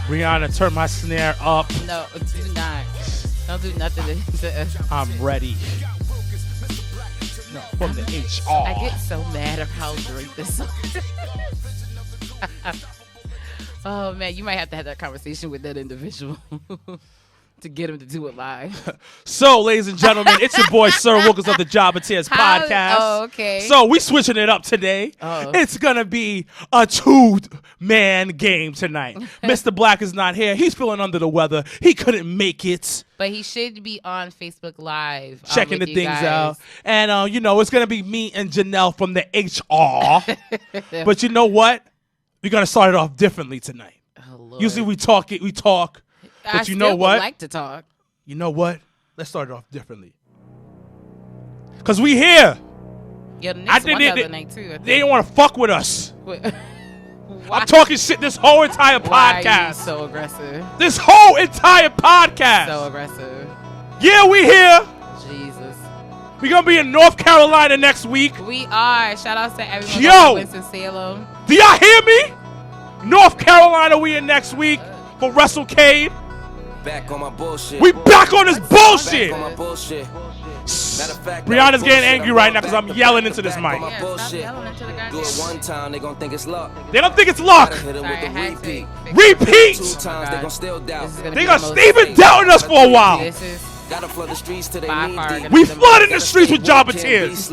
Rihanna, turn my snare up. No, do not. Don't do nothing to us. I'm ready. No, from the HR. I get so mad of how great this song is. Oh, man, you might have to have that conversation with that individual to get him to do it live. So, ladies and gentlemen, it's your boy, Sir Wilkins of the Job and Tears podcast. Oh, okay. So, we switching it up today. Oh. It's going to be a two-man game tonight. Mr. Black is not here. He's feeling under the weather. He couldn't make it. But he should be on Facebook Live. Checking the with things guys. out. And, it's going to be me and Janelle from the HR. But you know what? We're going to start it off differently tonight. Oh, Lord. Usually we talk. But you know what? Would like to talk. You know what? Let's start it off differently. Because we here. Yeah, the Knicks won the other night, too. They didn't want to fuck with us. Why? I'm talking shit this whole entire Why podcast. are you so aggressive? This whole entire podcast. So aggressive. Yeah, we here. Jesus. We're going to be in North Carolina next week. We are. Shout out to everyone Yo. in Winston-Salem. Do y'all hear me? North Carolina, we in next week for WrestleCade. Back on my bullshit. We back on this bullshit. Back on my bullshit. Brianna's getting angry right now because I'm yelling into this mic. Yeah, stop yelling into the goddamn Do it one time, they gon' think it's luck. They don't think it's luck. Gotta hit 'em Sorry, with I had the to repeat. fix Repeat. Two times, they gon' still doubt. This is gonna They be got the most- Steven doubting us for a while. This is Gotta flood the streets till they by knee far deep. gonna We be the flooded the most- streets with Job and Tears.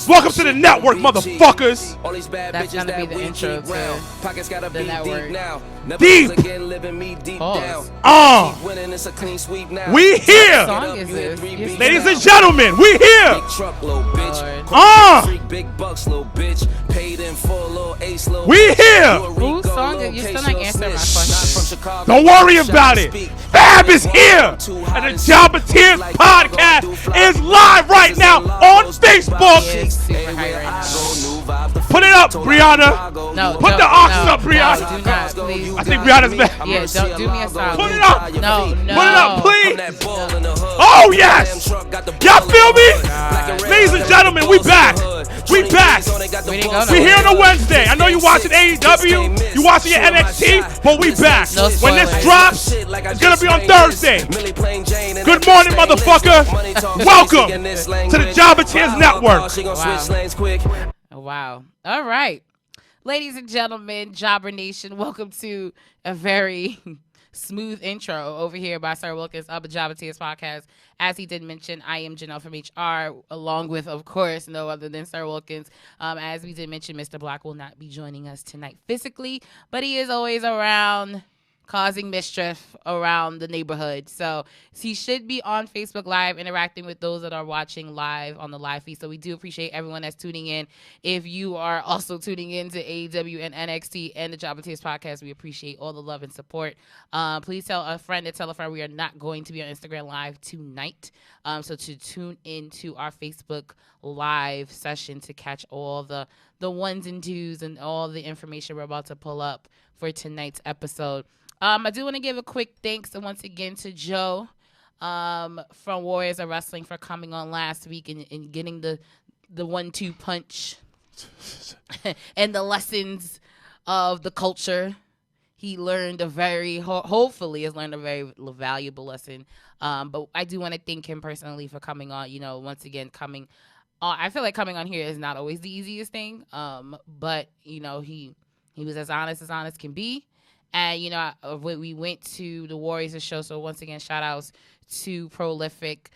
Welcome to the network, motherfuckers. All these bad That's bitches gonna be that the we intro keep round. Pockets gotta the be network. deep now. Never Deep. lose again, living me deep Pause. down. Keep winning, it's a clean sweep now. We here. What song is this? Yes, Ladies sir. and gentlemen, we here. Big truck, little bitch. Lord. Freak, big bucks, little bitch. Paid in full, little ace, little We bitch. here. You a Rico, Whose song little is- you're case, still not little answering my snitch. question. Not from Chicago. Don't worry Shut about and it. speak. Fab is here. And the Job and Tears podcast is live right now on Facebook. He is super high right now. Put it up, Brianna. No, Put don't- the ox no, up, Brianna. No, do not, please. I think Brianna's back. Yeah, don't do me a solid. Put it up. No, Put it up, no. please. Oh Oh, yes. Y'all feel me? Ladies and gentlemen, we back. We back. We didn't go We here on nowhere. a Wednesday. I know you watching AEW, you watching your NXT, but we back. No When this spoilers. drops, it's gonna be on Thursday. Good morning, motherfucker. Welcome to the Job and Tears Network. Wow. All right. Ladies and gentlemen, Jobber Nation, welcome to a very smooth intro over here by Sir Wilkins of the Job and Tears podcast. As he did mention, I am Janelle from HR, along with, of course, no other than Sir Wilkins. As we did mention, Mr. Black will not be joining us tonight physically, but he is always around causing mischief around the neighborhood. So he should be on Facebook Live interacting with those that are watching live on the live feed. So we do appreciate everyone that's tuning in. If you are also tuning in to AEW and NXT and the Job and Tears podcast, we appreciate all the love and support. Please tell a friend to tell a friend we are not going to be on Instagram Live tonight. So to tune into our Facebook Live session to catch all the ones and twos and all the information we're about to pull up for tonight's episode. I do want to give a quick thanks once again to Joe from Warriors of Wrestling for coming on last week and getting the 1-2 punch and the lessons of the culture. He learned hopefully has learned a very valuable lesson. But I do want to thank him personally for coming on. Once again, coming on. I feel like coming on here is not always the easiest thing. But he was as honest can be. And, we went to the Warriors show. So once again, shout outs to Prolific,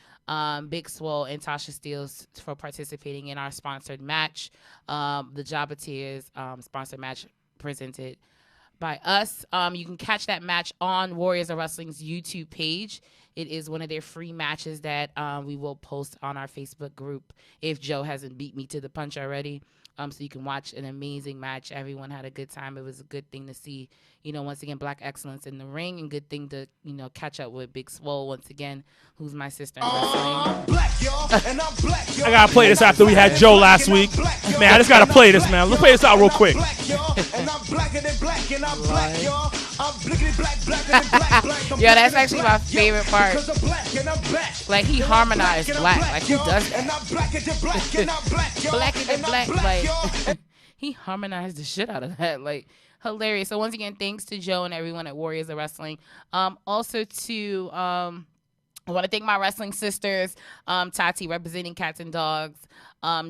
Big Swole, and Tasha Steeles for participating in our sponsored match. The Job of Tears sponsored match presented by us. You can catch that match on Warriors of Wrestling's YouTube page. It is one of their free matches that we will post on our Facebook group if Joe hasn't beat me to the punch already. So you can watch an amazing match. Everyone had a good time. It was a good thing to see, once again, Black excellence in the ring, and good thing to, catch up with Big Swole once again, who's my sister in wrestling. I gotta play this after we had Joe last week. Man, I just gotta play this, man. Let's play this out real quick. And I'm blacker than black, and I'm black, y'all. I'm blickety black, blacker than black, Yeah, that's actually my favorite part. Like, he harmonized black. Like, who does that? Black and black. Like, he harmonized the shit out of that. Like, hilarious. So once again, thanks to Joe and everyone at Warriors of Wrestling. Also to I want to thank my wrestling sisters, Tati representing Cats and Dogs,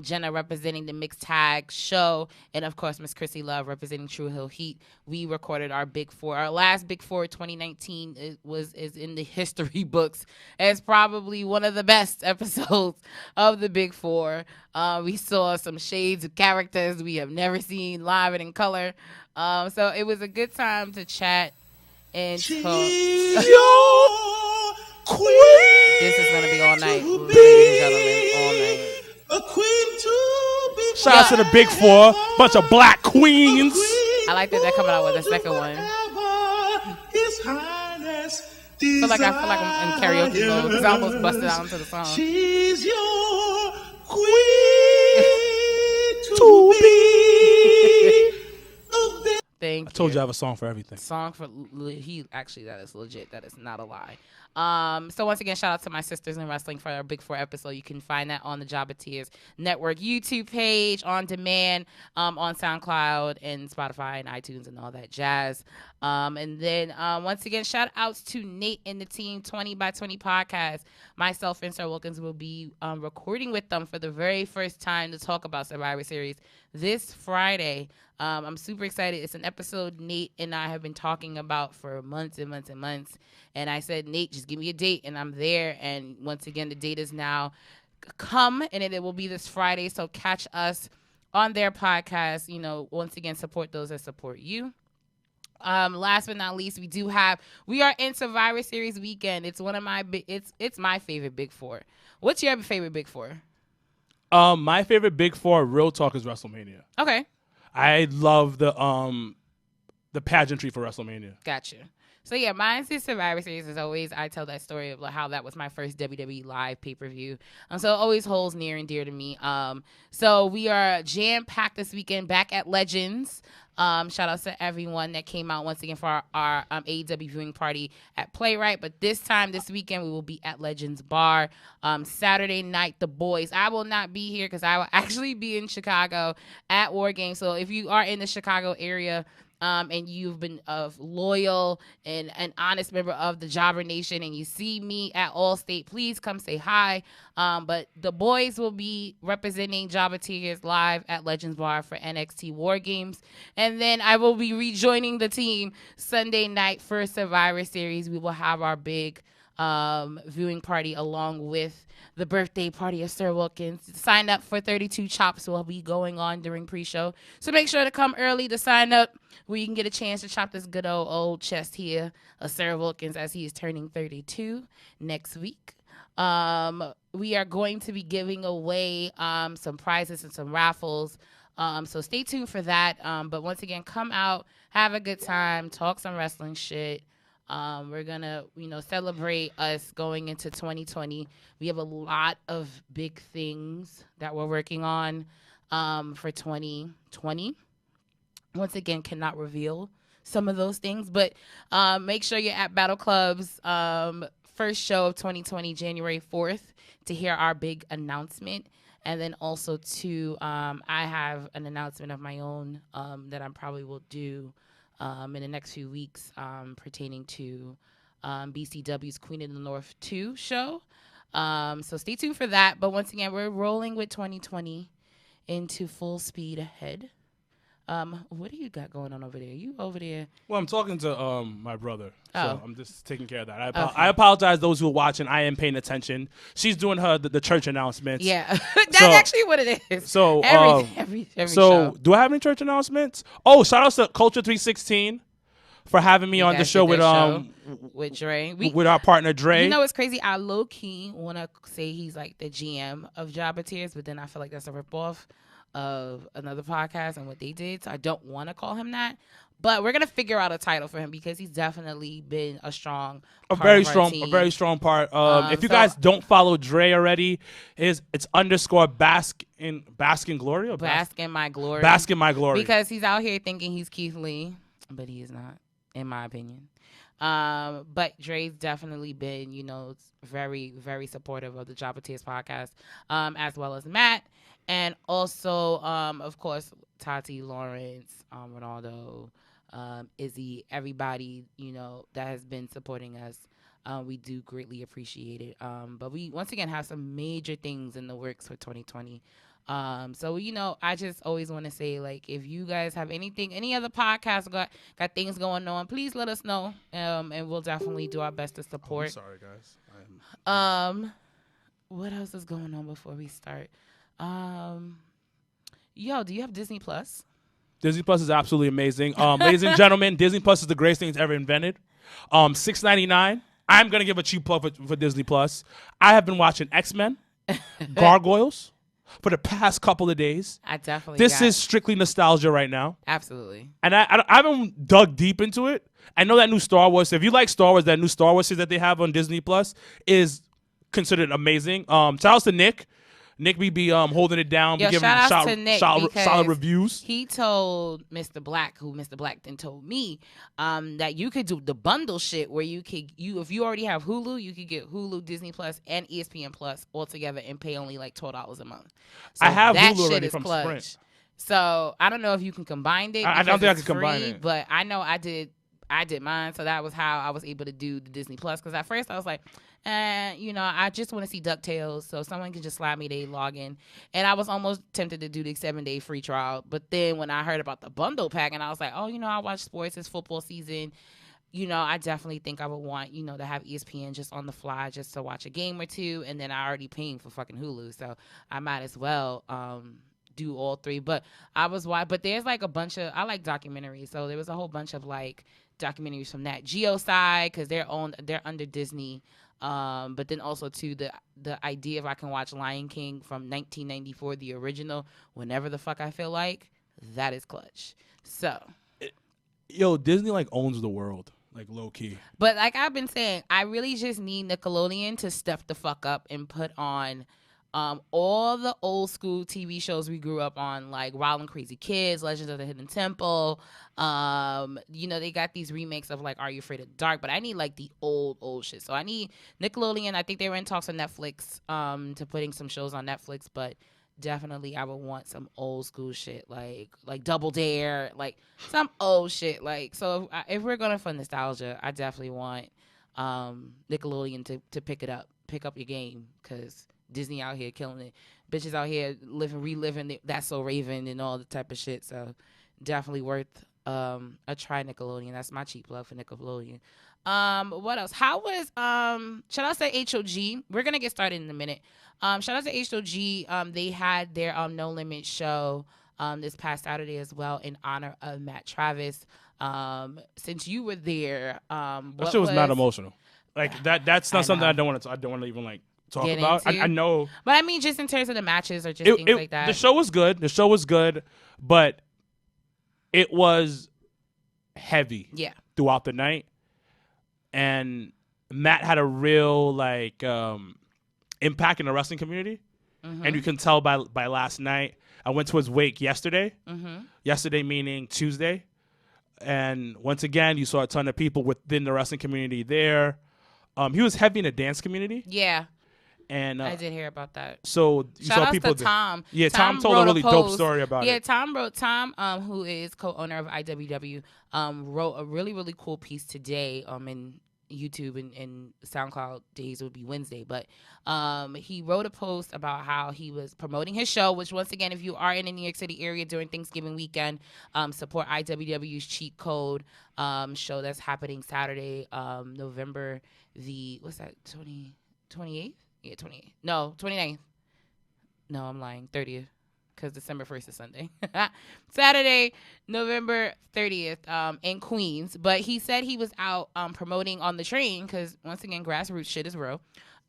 Jenna representing the Mixed Tag Show, and of course Miss Chrissy Love representing True Hill Heat. We recorded our Big Four. Our last Big Four 2019 is in the history books as probably one of the best episodes of the Big Four. We saw some shades of characters we have never seen live and in color. So it was a good time to chat and talk. Queen. This is gonna be all night, ladies and gentlemen, all night. A queen to be. Shout out to the Big Four, bunch of black queens. I like that they're coming out with a second one. I feel like I'm in karaoke mode because I almost busted out into the song. She's your queen To be. Thank I told you you. I have a song for everything. Song for he actually, that is legit. That is not a lie. So once again, shout out to my sisters in wrestling for our Big Four episode. You can find that on the Jabba Tears Network YouTube page, on demand, on SoundCloud and Spotify and iTunes and all that jazz. And then once again, shout outs to Nate and the team 20 by 20 podcast. Myself and Sarah Wilkins will be recording with them for the very first time to talk about Survivor Series this Friday. I'm super excited. It's an episode Nate and I have been talking about for months and months and months. And I said, Nate, just give me a date. And I'm there. And once again, the date is now come. And it will be this Friday. So catch us on their podcast. You know, once again, support those that support you. Last but not least, we are in Survivor Series weekend. It's one of my it's my favorite Big Four. What's your favorite Big Four? My favorite Big Four, real talk, is WrestleMania. Okay. I love the pageantry for WrestleMania. Gotcha. So yeah, mine's the Survivor Series. As always, I tell that story of how that was my first WWE live pay-per-view. So it always holds near and dear to me. So we are jam-packed this weekend back at Legends. Shout out to everyone that came out once again for our AEW viewing party at Playwright. But this weekend, we will be at Legends Bar. Saturday night, the boys. I will not be here because I will actually be in Chicago at War Games. So if you are in the Chicago area, and you've been a loyal and an honest member of the Jobber Nation, and you see me at Allstate, please come say hi. But the boys will be representing Jobber Tears live at Legends Bar for NXT War Games. And then I will be rejoining the team Sunday night for Survivor Series. We will have our big viewing party along with the birthday party of Sir Wilkins. Sign up for 32 Chops will be going on during pre-show. So make sure to come early to sign up where you can get a chance to chop this good old chest here of Sir Wilkins as he is turning 32 next week. We are going to be giving away some prizes and some raffles. So stay tuned for that. But once again, come out, have a good time, talk some wrestling shit. We're going to, celebrate us going into 2020. We have a lot of big things that we're working on for 2020. Once again, cannot reveal some of those things, but make sure you're at Battle Club's first show of 2020, January 4th, to hear our big announcement. And then also, I have an announcement of my own that I probably will do in the next few weeks pertaining to BCW's Queen of the North 2 show. So stay tuned for that. But once again, we're rolling with 2020 into full speed ahead. What do you got going on over there? You over there? Well, I'm talking to my brother, so I'm just taking care of that. Okay. I apologize those who are watching. I am paying attention. She's doing the church announcements. Yeah, that's actually what it is. So every show. Do I have any church announcements? Oh, shout out to Culture 316 for having me on the show with Dre. With our partner Dre. You know what's crazy? I low key want to say he's like the GM of Jobber Tears, but then I feel like that's a ripoff of another podcast and what they did, so I don't want to call him that. But we're gonna figure out a title for him because he's definitely been a very strong part. If you guys don't follow Dre already, it's _ Bask in Glory or Bask in My Glory. Bask in My Glory. Because he's out here thinking he's Keith Lee, but he is not, in my opinion. But Dre's definitely been, very, very supportive of the Jabba Tears podcast, as well as Matt. And also, of course, Tati, Lawrence, Ronaldo, Izzy, everybody, that has been supporting us. We do greatly appreciate it. But we, once again, have some major things in the works for 2020. So, I just always want to say, like, if you guys have any other podcasts got things going on, please let us know. And we'll definitely do our best to support. I'm sorry, guys. What else is going on before we start? Yo, do you have Disney Plus? Disney Plus is absolutely amazing. Ladies and gentlemen, Disney Plus is the greatest thing it's ever invented. $6.99. I'm gonna give a cheap plug for Disney Plus. I have been watching X-Men, Gargoyles, for the past couple of days. I definitely. This is strictly nostalgia right now. Absolutely. And I haven't dug deep into it. I know that new Star Wars. If you like Star Wars, that new Star Wars series that they have on Disney Plus is considered amazing. Shout out to Nick. Nick be holding it down, Yo, be giving shout out to Nick solid reviews. He told Mr. Black, who Mr. Black then told me, that you could do the bundle shit where if you already have Hulu, you could get Hulu, Disney Plus, and ESPN Plus all together and pay only like $12 a month. So I have that Hulu shit already is from clutch. Sprint. So I don't know if you can combine it. I don't think I can free, combine it. But I know I did mine, so that was how I was able to do the Disney Plus. Because at first I was like, I just want to see DuckTales, so someone can just slide me their login. And I was almost tempted to do the 7-day free trial. But then when I heard about the bundle pack, and I was like, I watch sports, it's football season. I definitely think I would want, to have ESPN just on the fly just to watch a game or two. And then I already paying for fucking Hulu, so I might as well do all three. But there's like a bunch of, I like documentaries, so there was a whole bunch of like documentaries from that Geo side because they're under Disney. But then also too the idea if I can watch Lion King from 1994, the original, whenever the fuck I feel like, that is clutch. So, Yo, Disney like owns the world, like low key. But like I've been saying, I really just need Nickelodeon to step the fuck up and put on all the old school TV shows we grew up on, like Wild and Crazy Kids, Legends of the Hidden Temple. They got these remakes of like Are You Afraid of the Dark, but I need like the old shit. So I need Nickelodeon. I think they were in talks on Netflix to putting some shows on Netflix, but definitely I would want some old school shit like Double Dare, like some old shit. Like, so if we're going for nostalgia, I definitely want Nickelodeon to pick up your game, because Disney out here killing it. Bitches out here reliving That's So Raven and all the type of shit. So definitely worth a try Nickelodeon. That's my cheap plug for Nickelodeon. What else? How was shout out to HOG. We're gonna get started in a minute. Shout out to HOG. They had their No Limit show this past Saturday as well in honor of Matt Travis. Since you were there, that shit was not emotional. Like that's not something I don't want to even like talk about. I know, but I mean, just in terms of the matches or just things like that. The show was good, but it was heavy. Yeah. Throughout the night, and Matt had a real impact in the wrestling community, and you can tell by last night. I went to his wake yesterday. Yesterday meaning Tuesday, and once again, you saw a ton of people within the wrestling community there. He was heavy in the dance community. Yeah. And I did hear about that. So you Shout saw out people. To Tom. Yeah, Tom told a really dope story about it. Yeah, Tom, who is co-owner of IWW, wrote a really, really cool piece today in YouTube and SoundCloud days would be Wednesday. But he wrote a post about how he was promoting his show, which once again, if you are in the New York City area during Thanksgiving weekend, support IWW's Cheat Code show that's happening Saturday, November the, 28th? Yeah, 28th. No, 29th. No, I'm lying. 30th. Because December 1st is Sunday. Saturday, November 30th in Queens. But he said he was out promoting on the train because, once again, grassroots shit is real.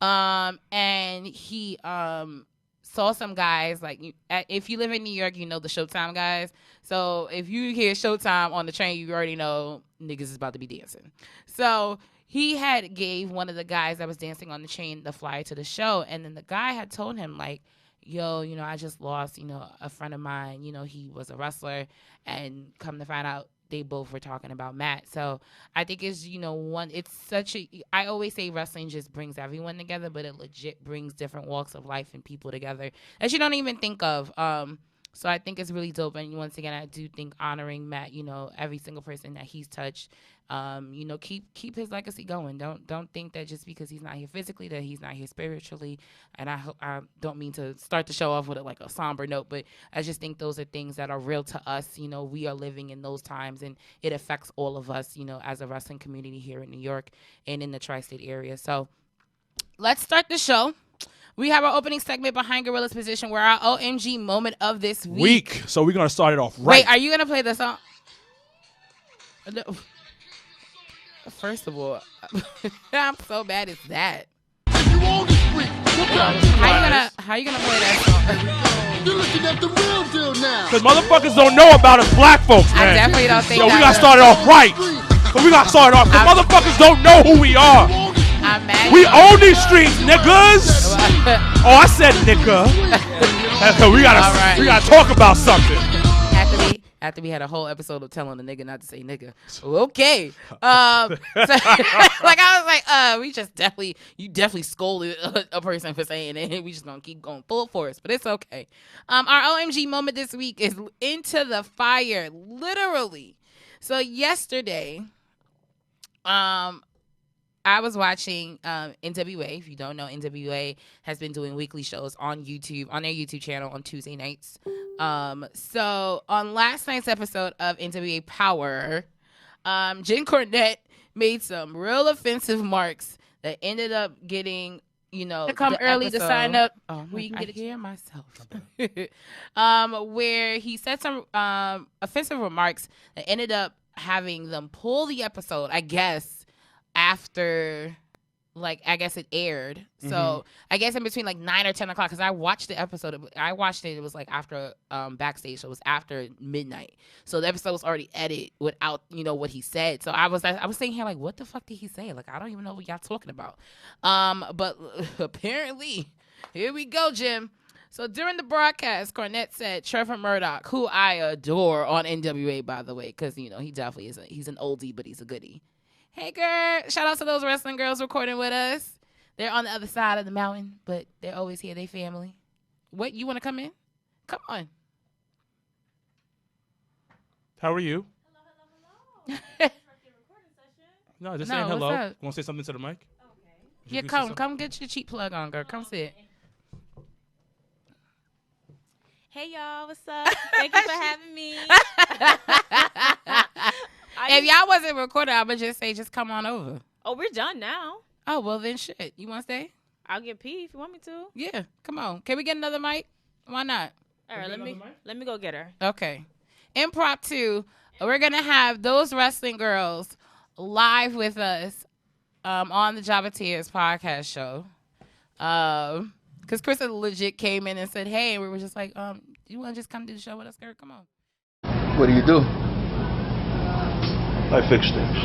And he saw some guys, like, if you live in New York, you know the Showtime guys. So if you hear Showtime on the train, you already know niggas is about to be dancing. So he had gave one of the guys that was dancing on the train the flyer to the show, and then the guy had told him, like, yo, I just lost, a friend of mine, he was a wrestler, and come to find out, they both were talking about Matt. So I think it's, it's such a, I always say wrestling just brings everyone together, but it legit brings different walks of life and people together that you don't even think of. So I think it's really dope. And once again, I do think honoring Matt, every single person that he's touched, keep his legacy going. Don't think that just because he's not here physically, that he's not here spiritually. And I don't mean to start the show off with a somber note, but I just think those are things that are real to us. We are living in those times, and it affects all of us, as a wrestling community here in New York and in the tri-state area. So let's start the show. We have our opening segment behind Gorilla's Position, where our OMG moment of this week. So we're going to start it off right. Wait, are you going to play the song? No. First of all, I'm so bad at that. How you gonna play that song? You're looking at the real deal now. Because motherfuckers don't know about us black folks, man. I definitely don't think so that. We got to start it off right. So we got to start it off. Because motherfuckers don't know who we are. I'm mad. We own these streets, niggas. Oh, I said nigga. we gotta talk about something. After we had a whole episode of telling the nigga not to say nigga. Okay. So, I was like, you definitely scolded a person for saying it. We just gonna keep going full force, but it's okay. Our OMG moment this week is Into the Fire, literally. So yesterday, I was watching NWA. If you don't know, NWA has been doing weekly shows on YouTube, on their YouTube channel on Tuesday nights. So on last night's episode of NWA Power, Jim Cornette made some real offensive marks that ended up getting, to come early episode. to sign up. Oh, where you can I get hear myself. Where he said some offensive remarks that ended up having them pull the episode, I guess, after, it aired. So I guess in between 9 or 10 o'clock, because I watched the episode. It was after backstage, so it was after midnight. So the episode was already edited without, what he said. So I was sitting here what the fuck did he say? I don't even know what y'all talking about. But apparently, here we go, Jim. So during the broadcast, Cornette said Trevor Murdoch, who I adore on NWA, by the way, because, he definitely is he's an oldie, but he's a goodie. Hey, girl. Shout out to those wrestling girls recording with us. They're on the other side of the mountain, but they're always here. They family. What, you want to come in? Come on. How are you? Hello. No, just saying hello. What's up? Want to say something to the mic? Yeah, come get your cheap plug on, girl. Come sit. Hey, y'all. What's up? Thank you for having me. If y'all wasn't recording, I would just say, just come on over. Oh, we're done now. Oh, well then shit. You want to stay? I'll get pee if you want me to. Yeah, come on. Can we get another mic? Why not? All right, let me go get her. Okay. Impromptu. We're going to have those wrestling girls live with us on the Java Tears podcast show. Because Krista legit came in and said, hey, and we were just like, you want to just come do the show with us, girl? Come on. What do? I fix things.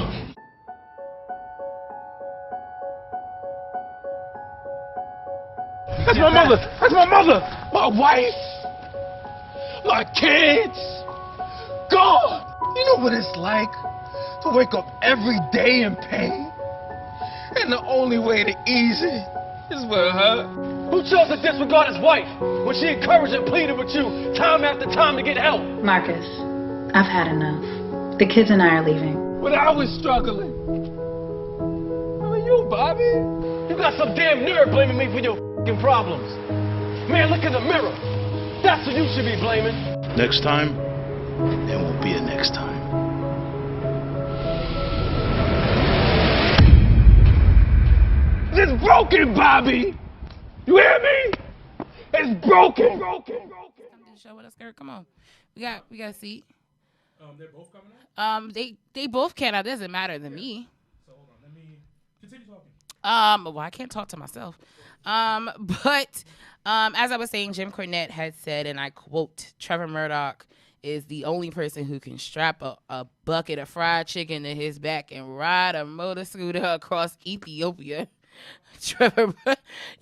That's my mother! That's my mother! My wife! My kids! God! You know what it's like to wake up every day in pain? And the only way to ease it is with her. Who chose to disregard his wife when she encouraged and pleaded with you time after time to get help? Marcus, I've had enough. The kids and I are leaving. When I was struggling. Who are you, Bobby? You got some damn nerve blaming me for your f***ing problems. Man, look in the mirror. That's who you should be blaming. Next time, there won't be a next time. It's broken, Bobby. You hear me? It's broken. Come do the show with us, girl. Come on. We got a seat. They're both coming out? They both can. It doesn't matter to me. So hold on, let me continue talking. Well, I can't talk to myself. But as I was saying, Jim Cornette had said, and I quote, Trevor Murdoch is the only person who can strap a bucket of fried chicken to his back and ride a motor scooter across Ethiopia. Trevor,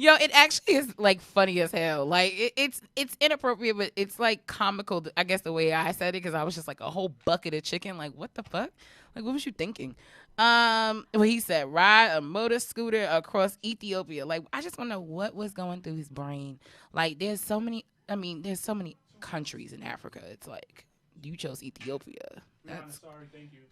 Yo, it actually is like funny as hell. Like it's inappropriate, but it's like comical. I guess the way I said it, because I was just like a whole bucket of chicken. Like what the fuck? Like what was you thinking? Well, he said ride a motor scooter across Ethiopia. Like I just want to know what was going through his brain. Like there's so many. I mean, there's so many countries in Africa. It's like you chose Ethiopia. That's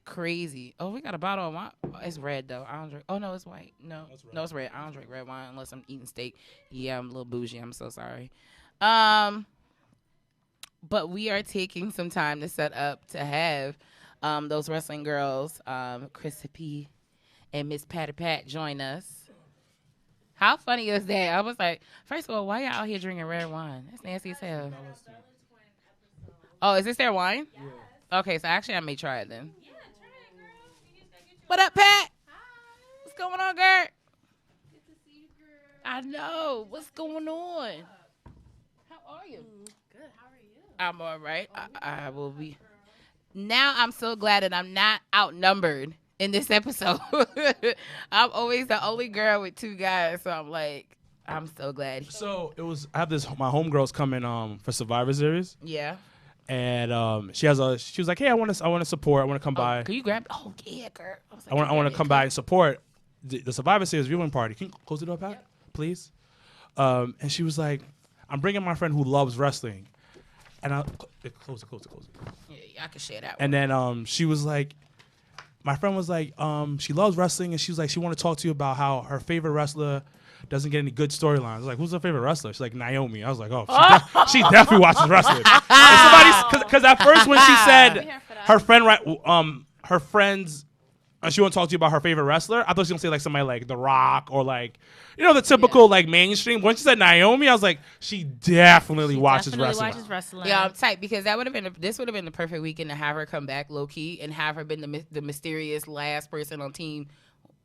crazy. Oh, we got a bottle of wine. Oh, it's red though. I don't drink. Oh no, it's white. No, it's red. I don't drink red wine unless I'm eating steak. Yeah, I'm a little bougie. I'm so sorry. But we are taking some time to set up to have those wrestling girls, Chrissy P and Miss Patty Pat, join us. How funny is that? I was like, first of all, why y'all out here drinking red wine? That's nasty as hell. Oh, is this their wine? Yeah. Okay, so actually I may try it then. Yeah, try it, girl. What up, Pat? Hi. What's going on, girl? Good to see you, girl. I know. What's going on? How are you? Good. How are you? I'm all right. I will be. Now I'm so glad that I'm not outnumbered in this episode. I'm always the only girl with two guys, so I'm like, I'm so glad. So it was. I have my homegirls coming for Survivor Series. Yeah. And she was like, hey, I want to support. I want to come by. Can you grab? Oh yeah, girl. I want to come by and support the Survivor Series viewing party. Can you close the door, Pat, please? And she was like, I'm bringing my friend who loves wrestling, and close it. Yeah, I can share that. And then she was like, my friend was like, she loves wrestling, and she was like, she want to talk to you about how her favorite wrestler doesn't get any good storylines. I was like, who's her favorite wrestler? She's like, Naomi. I was like, oh, she definitely watches wrestling. Because at first when she said her friends, she want to talk to you about her favorite wrestler, I thought she was going to say like somebody like The Rock or like, the typical like mainstream. When she said Naomi, I was like, she definitely watches wrestling. Yeah, I'm tight because this would have been the perfect weekend to have her come back low key and have her been the mysterious last person on team.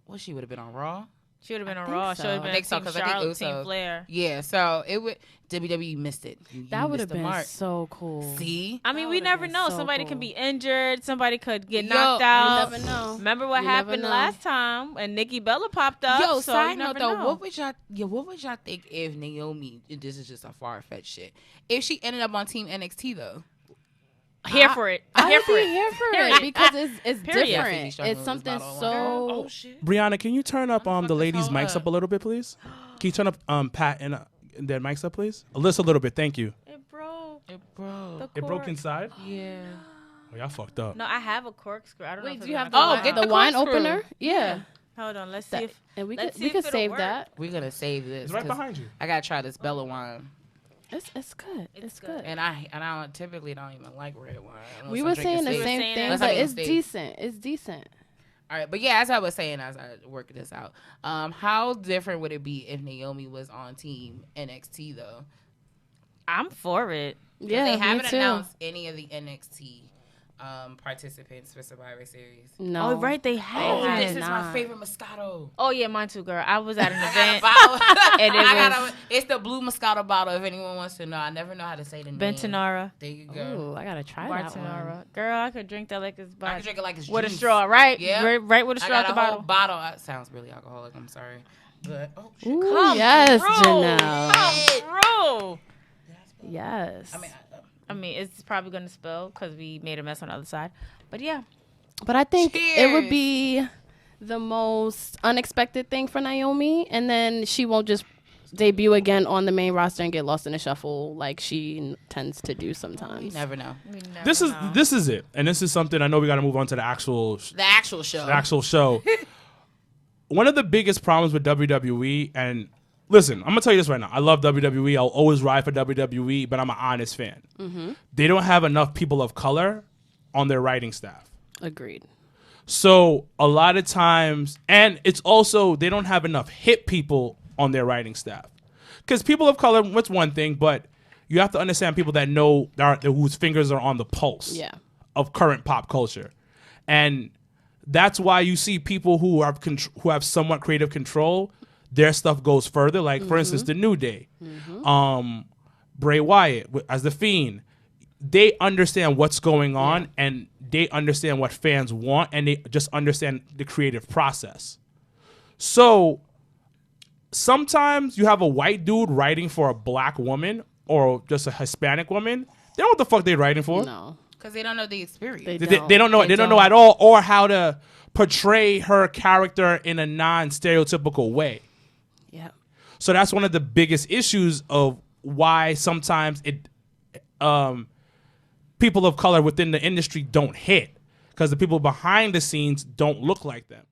Well, she would have been on Raw. She would have been on Raw. She would have been on Team Charlotte, Team Flair. Yeah, so it would. WWE missed it. That would have been so cool. See? I mean, we never know. So Somebody cool. can be injured. Somebody could get knocked out. You never know. Remember what happened last time? And Nikki Bella popped up. Yo, so side note though, know. what would y'all think if Naomi? This is just a far-fetched shit. If she ended up on Team NXT though. Here for it. Here for it because it's Period. different. It's something so. Brianna, can you turn up the ladies' mics up a little bit, please? Can you turn up Pat and their mics up, please? Alyssa, a little bit. Thank you. It broke. It broke inside? Yeah. Oh, y'all fucked up. No, I have a corkscrew. I don't know. Wait, if do you have get the wine opener? Yeah. Hold on. Let's see if. And we let's could see if it'll save work. that. We're gonna save this. It's right behind you. I gotta try this Bella wine. It's good. It's good. And I typically don't even like red wine. We were saying the same thing, Unless but I it's stay. decent. It's decent. All right, but yeah, as I was saying, as I work this out, how different would it be if Naomi was on Team NXT though? I'm for it. Yeah, they haven't me too. announced any of the NXT participants for Survivor Series. No. Oh, right. They have. Oh, this is not. my favorite Moscato. Oh, yeah, mine too, girl. I was at an I got a event. bottle. And it's the blue Moscato bottle if anyone wants to know. I never know how to say the name. Bentonara. There you go. Ooh, I gotta try that one. Bartonara. Girl, I could drink that like it's I can drink it like it's with a juice. straw, right? Yeah. Right with a straw I at got the a whole bottle. bottle. That sounds really alcoholic. I'm sorry. But, Ooh, Come yes, through. Janelle. Come through. Yes. I mean, it's probably going to spill because we made a mess on the other side. But yeah. But I think it Cheers. would be the most unexpected thing for Naomi, and then she won't just debut again on the main roster and get lost in the shuffle like she tends to do sometimes. you never know. This is it, and this is something I know we got to move on to the actual show. One of the biggest problems with WWE, and listen, I'm gonna tell you this right now. I love WWE. I'll always ride for WWE, but I'm an honest fan. Mm-hmm. They don't have enough people of color on their writing staff. Agreed. So a lot of times, and it's also they don't have enough hit people on their writing staff. Because people of color, what's one thing, but you have to understand people that know whose fingers are on the pulse of current pop culture, and that's why you see people who have somewhat creative control. Their stuff goes further. Like for instance, the New Day, Bray Wyatt as the Fiend. They understand what's going on and they understand what fans want and they just understand the creative process. So sometimes you have a white dude writing for a black woman or just a Hispanic woman. They don't know what the fuck they're writing for. No, because they don't know the experience. They don't know. They don't know at all, or how to portray her character in a non-stereotypical way. Yeah. So that's one of the biggest issues of why sometimes people of color within the industry don't hit, because the people behind the scenes don't look like them.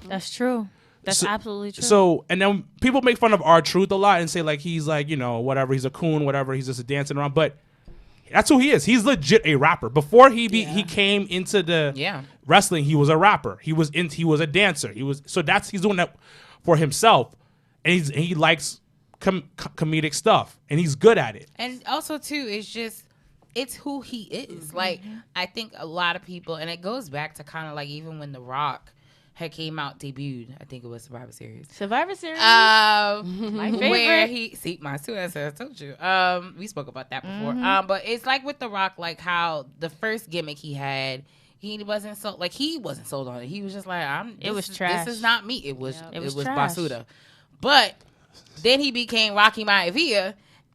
That's true. That's absolutely true. So, and then people make fun of R-Truth a lot and say like he's like, you know, whatever, he's a coon, whatever, he's just a dancing around, but that's who he is. He's legit a rapper. Before he came into the wrestling, he was a rapper. He was a dancer. He's doing that for himself, and he likes comedic stuff, and he's good at it. And also too, it's who he is. Like, I think a lot of people, and it goes back to kind of like even when The Rock had came out, debuted, I think it was Survivor Series. My favorite. Where mine too, as I told you. We spoke about that before. But it's like with The Rock, like how the first gimmick he had, he wasn't sold on it. He was just like, it was trash. This is not me. It was trash. Basuda. But then he became Rocky Maivia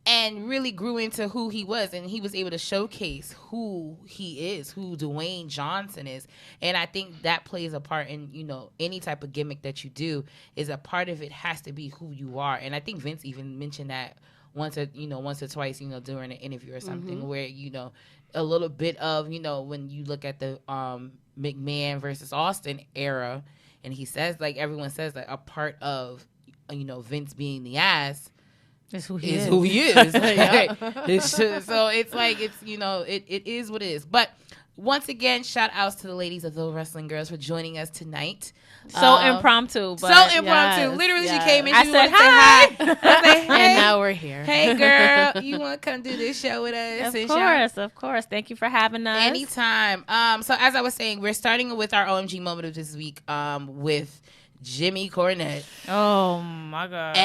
and really grew into who he was, and he was able to showcase who he is, who Dwayne Johnson is. And I think that plays a part in, you know, any type of gimmick that you do, is a part of it has to be who you are. And I think Vince even mentioned that once or twice, you know, during an interview or something, where, you know, a little bit of, you know, when you look at the McMahon versus Austin era, and he says, like, everyone says that a part of, you know, Vince being the ass is who he is. So it's like, it's, you know, it is what it is. But once again, shout outs to the ladies of The Wrestling Girls for joining us tonight. So impromptu. Literally, she came in. She said hi. I said, hey. And now we're here. Hey, girl, you want to come do this show with us? Of course. Thank you for having us. Anytime. So as I was saying, we're starting with our OMG moment of this week with Jimmy Cornette. Oh my God.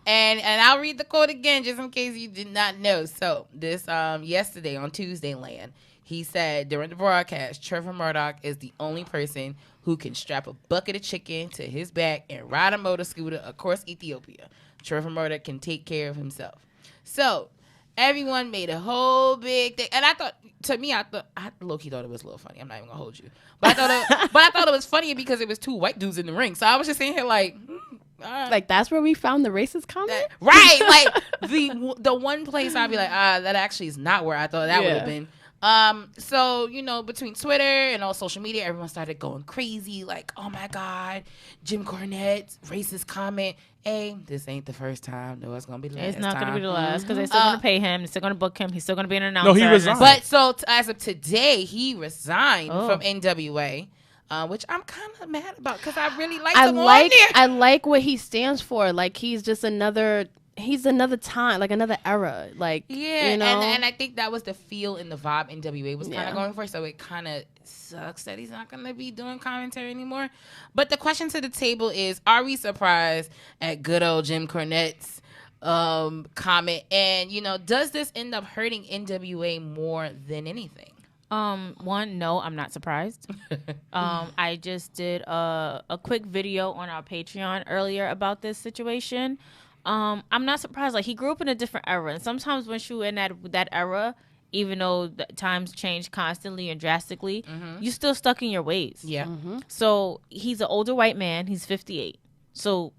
And I'll read the quote again just in case you did not know. So this yesterday on Tuesday Land, he said during the broadcast, Trevor Murdoch is the only person who can strap a bucket of chicken to his back and ride a motor scooter across Ethiopia. Trevor Murdoch can take care of himself. So everyone made a whole big thing, and I low-key thought it was a little funny. I'm not even gonna hold you, but I thought it was funny because it was two white dudes in the ring. So I was just sitting here like, like that's where we found the racist comment, right? Like the one place I'd be like, that actually is not where I thought that would have been. So, you know, between Twitter and all social media, everyone started going crazy. Like, oh my God, Jim Cornette's racist comment. This ain't the first time. No, it's going to be the last. It's not going to be the last because they're still going to pay him. They're still going to book him. He's still going to be an announcer. No, he resigned. But so as of today, he resigned from NWA. Which I'm kind of mad about because I really liked him on there. I like what he stands for. Like, he's just another time, like another era. Like, yeah, you know? and I think that was the feel and the vibe NWA was kind of going for. So it kind of sucks that he's not going to be doing commentary anymore. But the question to the table is, are we surprised at good old Jim Cornette's comment? And, you know, does this end up hurting NWA more than anything? One, no, I'm not surprised. I just did a quick video on our Patreon earlier about this situation. I'm not surprised. Like, he grew up in a different era, and sometimes when you're in that era, even though the times change constantly and drastically, you're still stuck in your ways. Yeah. So he's an older white man. He's 58. So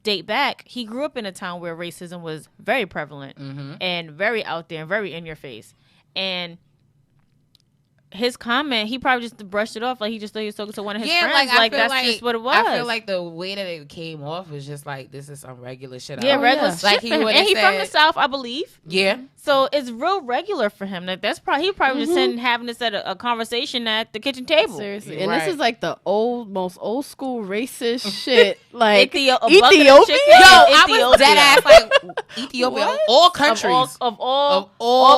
date back, he grew up in a town where racism was very prevalent and very out there and very in your face. And his comment, he probably just brushed it off like he just thought he was talking to one of his friends. Like that's just what it was. I feel like the way that it came off was just like, this is some regular shit. Regular shit. Like he and he's from the South, I believe. Yeah. So it's real regular for him. Like that's probably just sitting having this at a conversation at the kitchen table. Seriously, and this is like the most old school racist shit. Like Ethiopia. I was dead ass like Ethiopia. All countries of all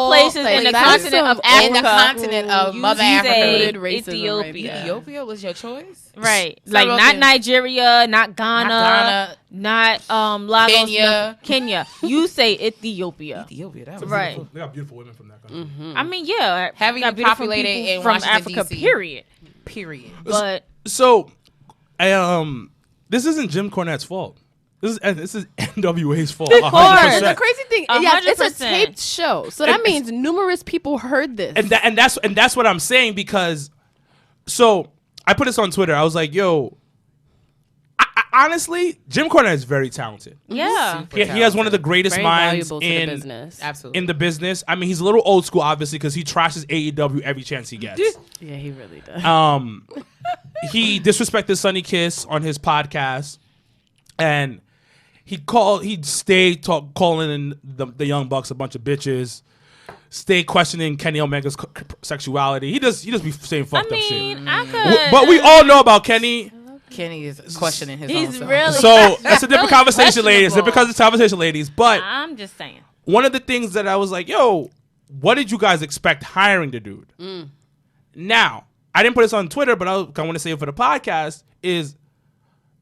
places in the continent of Africa. In the continent of Mother say Africa. Racism right Ethiopia. there. Ethiopia was your choice? Right. So Like okay. not Nigeria, not Ghana, Ghana. not Lagos, Kenya. Kenya. You say Ethiopia. Ethiopia. That was Right. They got beautiful women from that country. I mean, yeah. Heavily got beautiful populated people in from Washington, Africa, D.C.. period. Period. But So, this isn't Jim Cornette's fault. This is NWA's fault. Of course. 100%. The crazy thing, 100%. yeah, it's a taped show, so that And- means numerous people heard this. and that's what I'm saying, because so I put this on Twitter. I was like, yo, I honestly, Jim Cornette is very talented. yeah. He has one of the greatest Very minds valuable to the in business. Absolutely. in the business. I mean, he's a little old school, obviously, because he trashes AEW every chance he gets. Yeah, he really does. He disrespected Sonny Kiss on his podcast, and he'd stay calling in the Young Bucks a bunch of bitches, stay questioning Kenny Omega's sexuality. He just be saying I fucked up mean, shit. I could. But we all know about Kenny. Kenny is questioning his own He's self. really. So that's a different really conversation, ladies. It's a different questionable. conversation, ladies. But I'm just saying. one of the things that I was like, yo, what did you guys expect hiring the dude? Now, I didn't put this on Twitter, but I want to say it for the podcast, is,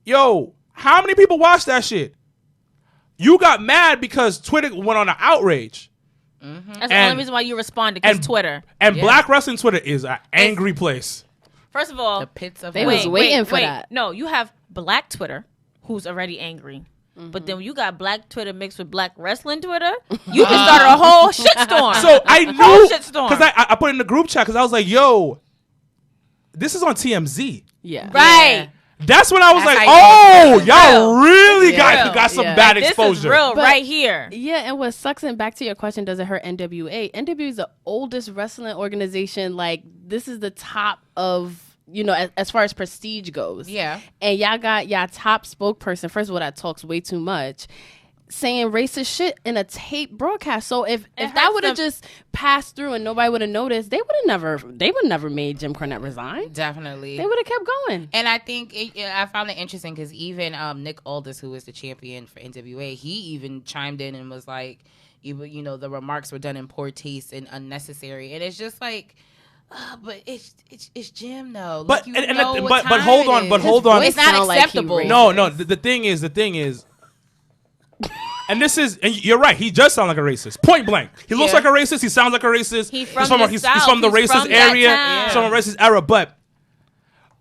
yo, how many people watched that shit? You got mad because Twitter went on an outrage. That's the And- only reason why you responded, because and- Twitter. And Yeah. Black Wrestling Twitter is an angry place. First of all, The pits of They hell. was waiting for that. No, you have Black Twitter, who's already angry. But then when you got Black Twitter mixed with Black Wrestling Twitter, you can start a whole shitstorm. So I Whole knew, shitstorm. because I put it in the group chat, because I was like, yo, this is on TMZ. Yeah. Right. That's when I was That's like, how you oh, know it's y'all real. really Yeah. got some Yeah. bad Like, exposure. This is real But- right here. Yeah, and what sucks, and back to your question, does it hurt NWA? NWA is the oldest wrestling organization. Like, this is the top of, as far as prestige goes. Yeah. And y'all got y'all top spokesperson, first of all, that talks way too much, saying racist shit in a tape broadcast. So if that hurts would have them. just passed through and nobody would have noticed, they would never made Jim Cornette resign. Definitely. They would have kept going. And I think I found it interesting because even Nick Aldis, who is the champion for NWA, he even chimed in and was like, the remarks were done in poor taste and unnecessary. And it's just like, but it's Jim though. But Like, and what but hold time on, it but is. hold on. voice It's not sound like he acceptable. racist. No, the thing is, and this is, and you're right. He does sound like a racist. Point blank. He looks Yeah. like a racist. He sounds like a racist. He's from the he's South. from the He's racist from that area. town. He's from a racist era. But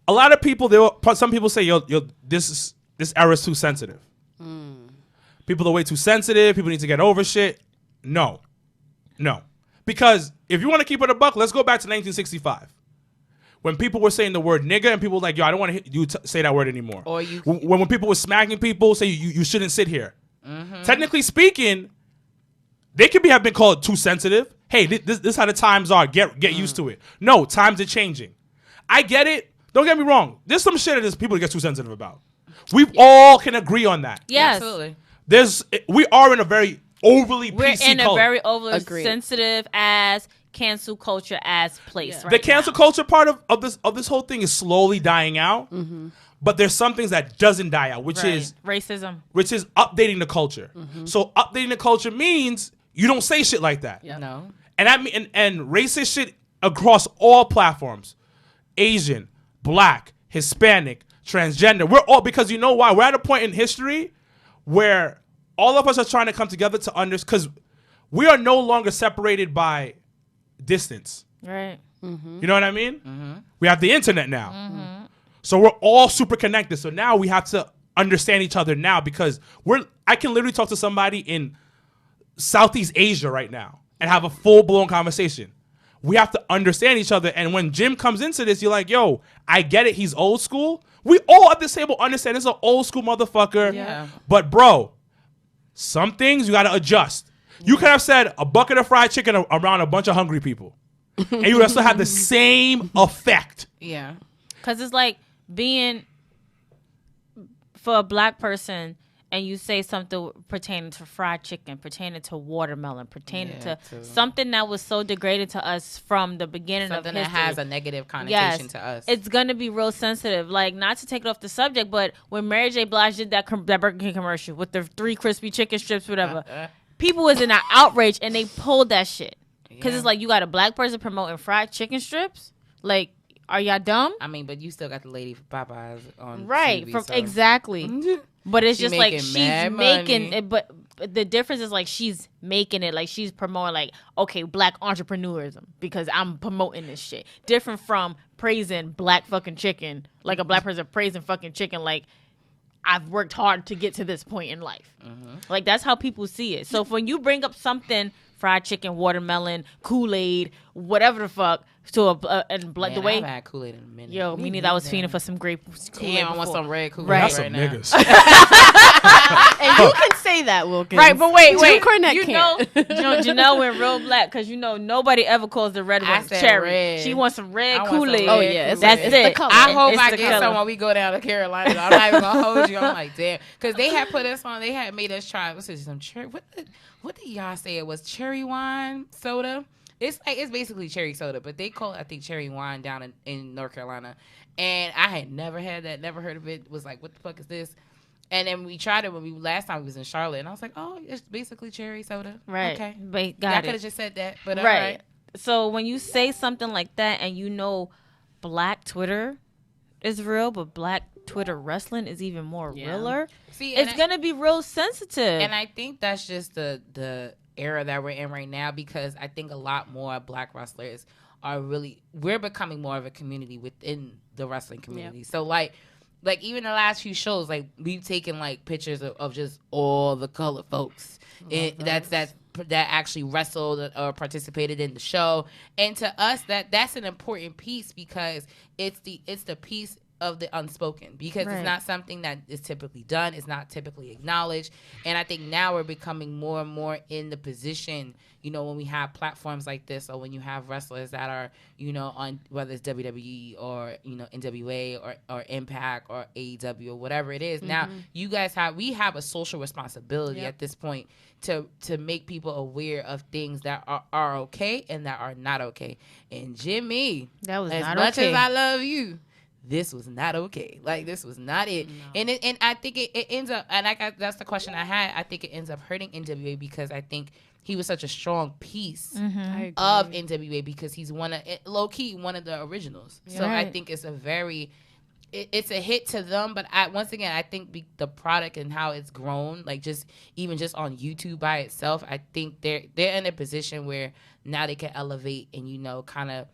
a lot of people, some people say, yo, this era is too sensitive. People are way too sensitive. People need to get over shit. No. Because if you want to keep it a buck, let's go back to 1965. When people were saying the word nigga, and people were like, yo, I don't want to hear you say that word anymore. Or you- when people were smacking people, say you shouldn't sit here. Technically speaking, they could have been called too sensitive. Hey, this is how the times are. Get used to it. No, times are changing. I get it. Don't get me wrong. There's some shit that people get too sensitive about. We all can agree on that. Yes. Absolutely. We are in a very overly We're PC in a culture. very overly Agreed. sensitive as cancel culture as place right The cancel now. culture part of this whole thing is slowly dying out. But there's some things that doesn't die out, which is racism. updating the culture. So updating the culture means you don't say shit like that. No. And that mean and racist shit across all platforms. Asian, black, Hispanic, transgender. We're all, because you know why? We're at a point in history where all of us are trying to come together to understand, because we are no longer separated by distance. Right. You know what I mean? We have the internet now. So we're all super connected. So now we have to understand each other now, because I can literally talk to somebody in Southeast Asia right now and have a full-blown conversation. We have to understand each other. And when Jim comes into this, you're like, yo, I get it. He's old school. We all at this table understand this is an old school motherfucker. Yeah. But bro, some things you got to adjust. You could have said a bucket of fried chicken around a bunch of hungry people, and you would still have the same effect. Yeah. Because it's like being for a black person and you say something pertaining to fried chicken, pertaining to watermelon, pertaining to something that was so degraded to us from the beginning Something of that history. has a negative connotation Yes, to us. it's gonna be real sensitive. Like, not to take it off the subject, but when Mary J. Blige did that Burger King commercial with the 3 crispy chicken strips, whatever, people was in an outrage and they pulled that shit because it's like, you got a black person promoting fried chicken strips. Like, are y'all dumb? I mean, but you still got the lady from Popeyes on Right. TV, so. Exactly. But it's She just like making she's mad making money. it, but the difference is like she's making it like she's promoting like, okay, black entrepreneurism because I'm promoting this shit. Different from praising black fucking chicken, like a black person praising fucking chicken like I've worked hard to get to this point in life. Like that's how people see it. So when you bring up something fried chicken, watermelon, Kool-Aid, whatever the fuck, to and Man, the way I haven't had Kool-Aid in a minute. yo, me neither. I was fiending for some grape Kool-Aid. Damn, I want before. some red Kool-Aid Right. That's right some now. niggas. And you can say that, Wilkins. Right, but wait. Jim Cornette You can't. know, Janelle went real black because nobody ever calls the red I one said cherry. red. She wants some red I want some Kool-Aid. red Oh, yeah, it's- that's it's it. the color. I hope It's I the get color. some when we go down to Carolina. I'm not even gonna hold you. I'm like, damn, because they had put us on. They had made us try. What's this? Some cherry. What did y'all say it was? Cherry wine soda. It's basically cherry soda, but they call it, I think, cherry wine down in North Carolina. And I had never had that, never heard of it. Was like, what the fuck is this? And then we tried it last time we was in Charlotte, and I was like, oh, it's basically cherry soda. Right. Okay. But I got could have it. just said that, but Right. all right. So when you say something like that and black Twitter is real, but black Twitter wrestling is even more realer, See, it's going to be real sensitive. And I think that's just the era that we're in right now, because I think a lot more black wrestlers we're becoming more of a community within the wrestling community. So like even the last few shows, like we've taken like pictures of just all the colored folks that actually wrestled or participated in the show. And to us, that's an important piece, because it's the piece of the unspoken, because Right. it's not something that is typically done. It's not typically acknowledged. And I think now we're becoming more and more in the position, when we have platforms like this, or when you have wrestlers that are, on whether it's WWE or, NWA or Impact or AEW or whatever it is. Now we have a social responsibility at this point to make people aware of things that are okay and that are not okay. And Jimmy, That was as not much okay. as I love you, this was not okay. Like, this was not it. No. And I think it ends up, and that's the question I had. I think it ends up hurting NWA, because I think he was such a strong piece of NWA, because he's low key one of the originals. Yeah. So I think it's it's a hit to them. But once again, I think the product and how it's grown, like even just on YouTube by itself, I think they're in a position where now they can elevate and kind of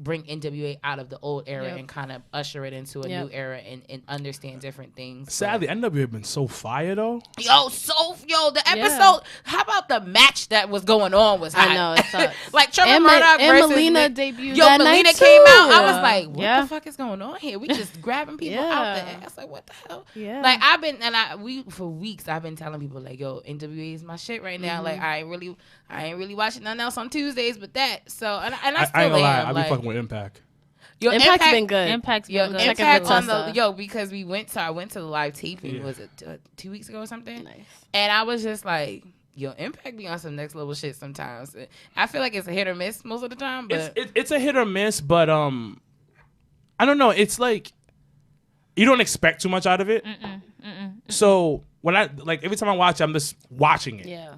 bring NWA out of the old era and kind of usher it into a new era and understand different things. Sadly, NWA been so fire though. The episode. How about the match that was going on was hot? I know, it sucks. Like Trevor And Murdoch and versus Melina Nick. debuted Yo, that Melina night came too. out. I was like, what the fuck is going on here? We just grabbing people out the ass. Like, what the hell? Yeah. Like for weeks I've been telling people like, yo, NWA is my shit right now. Like I ain't really watching nothing else on Tuesdays but that. So and I still I ain't gonna lie, am. I be fucking with Impact. Yo, Impact's been good. Impact's Yo, been good. Check it Impact for on Tessa. because I went to the live taping. Yeah. Was it 2 weeks ago or something? Nice. And I was just like, yo, Impact be on some next level shit sometimes. I feel like it's a hit or miss most of the time, but It's a hit or miss, but I don't know. It's like you don't expect too much out of it. So when every time I watch it, I'm just watching it. Yeah.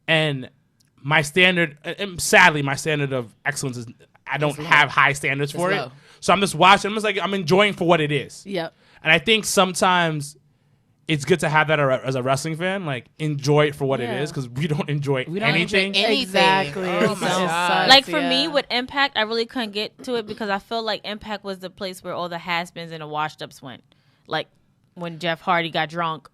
And my standard, and sadly, my standard of excellence is I don't have high standards for It's it. low. So I'm just watching. I'm just like I'm enjoying for what it is. Yep. And I think sometimes it's good to have that as a wrestling fan. Like enjoy it for what it is, because we don't enjoy anything. Exactly. Oh It's my so god! sucks. Like for me Yeah. with Impact, I really couldn't get to it because I feel like Impact was the place where all the has-beens and the washed-ups went. Like when Jeff Hardy got drunk,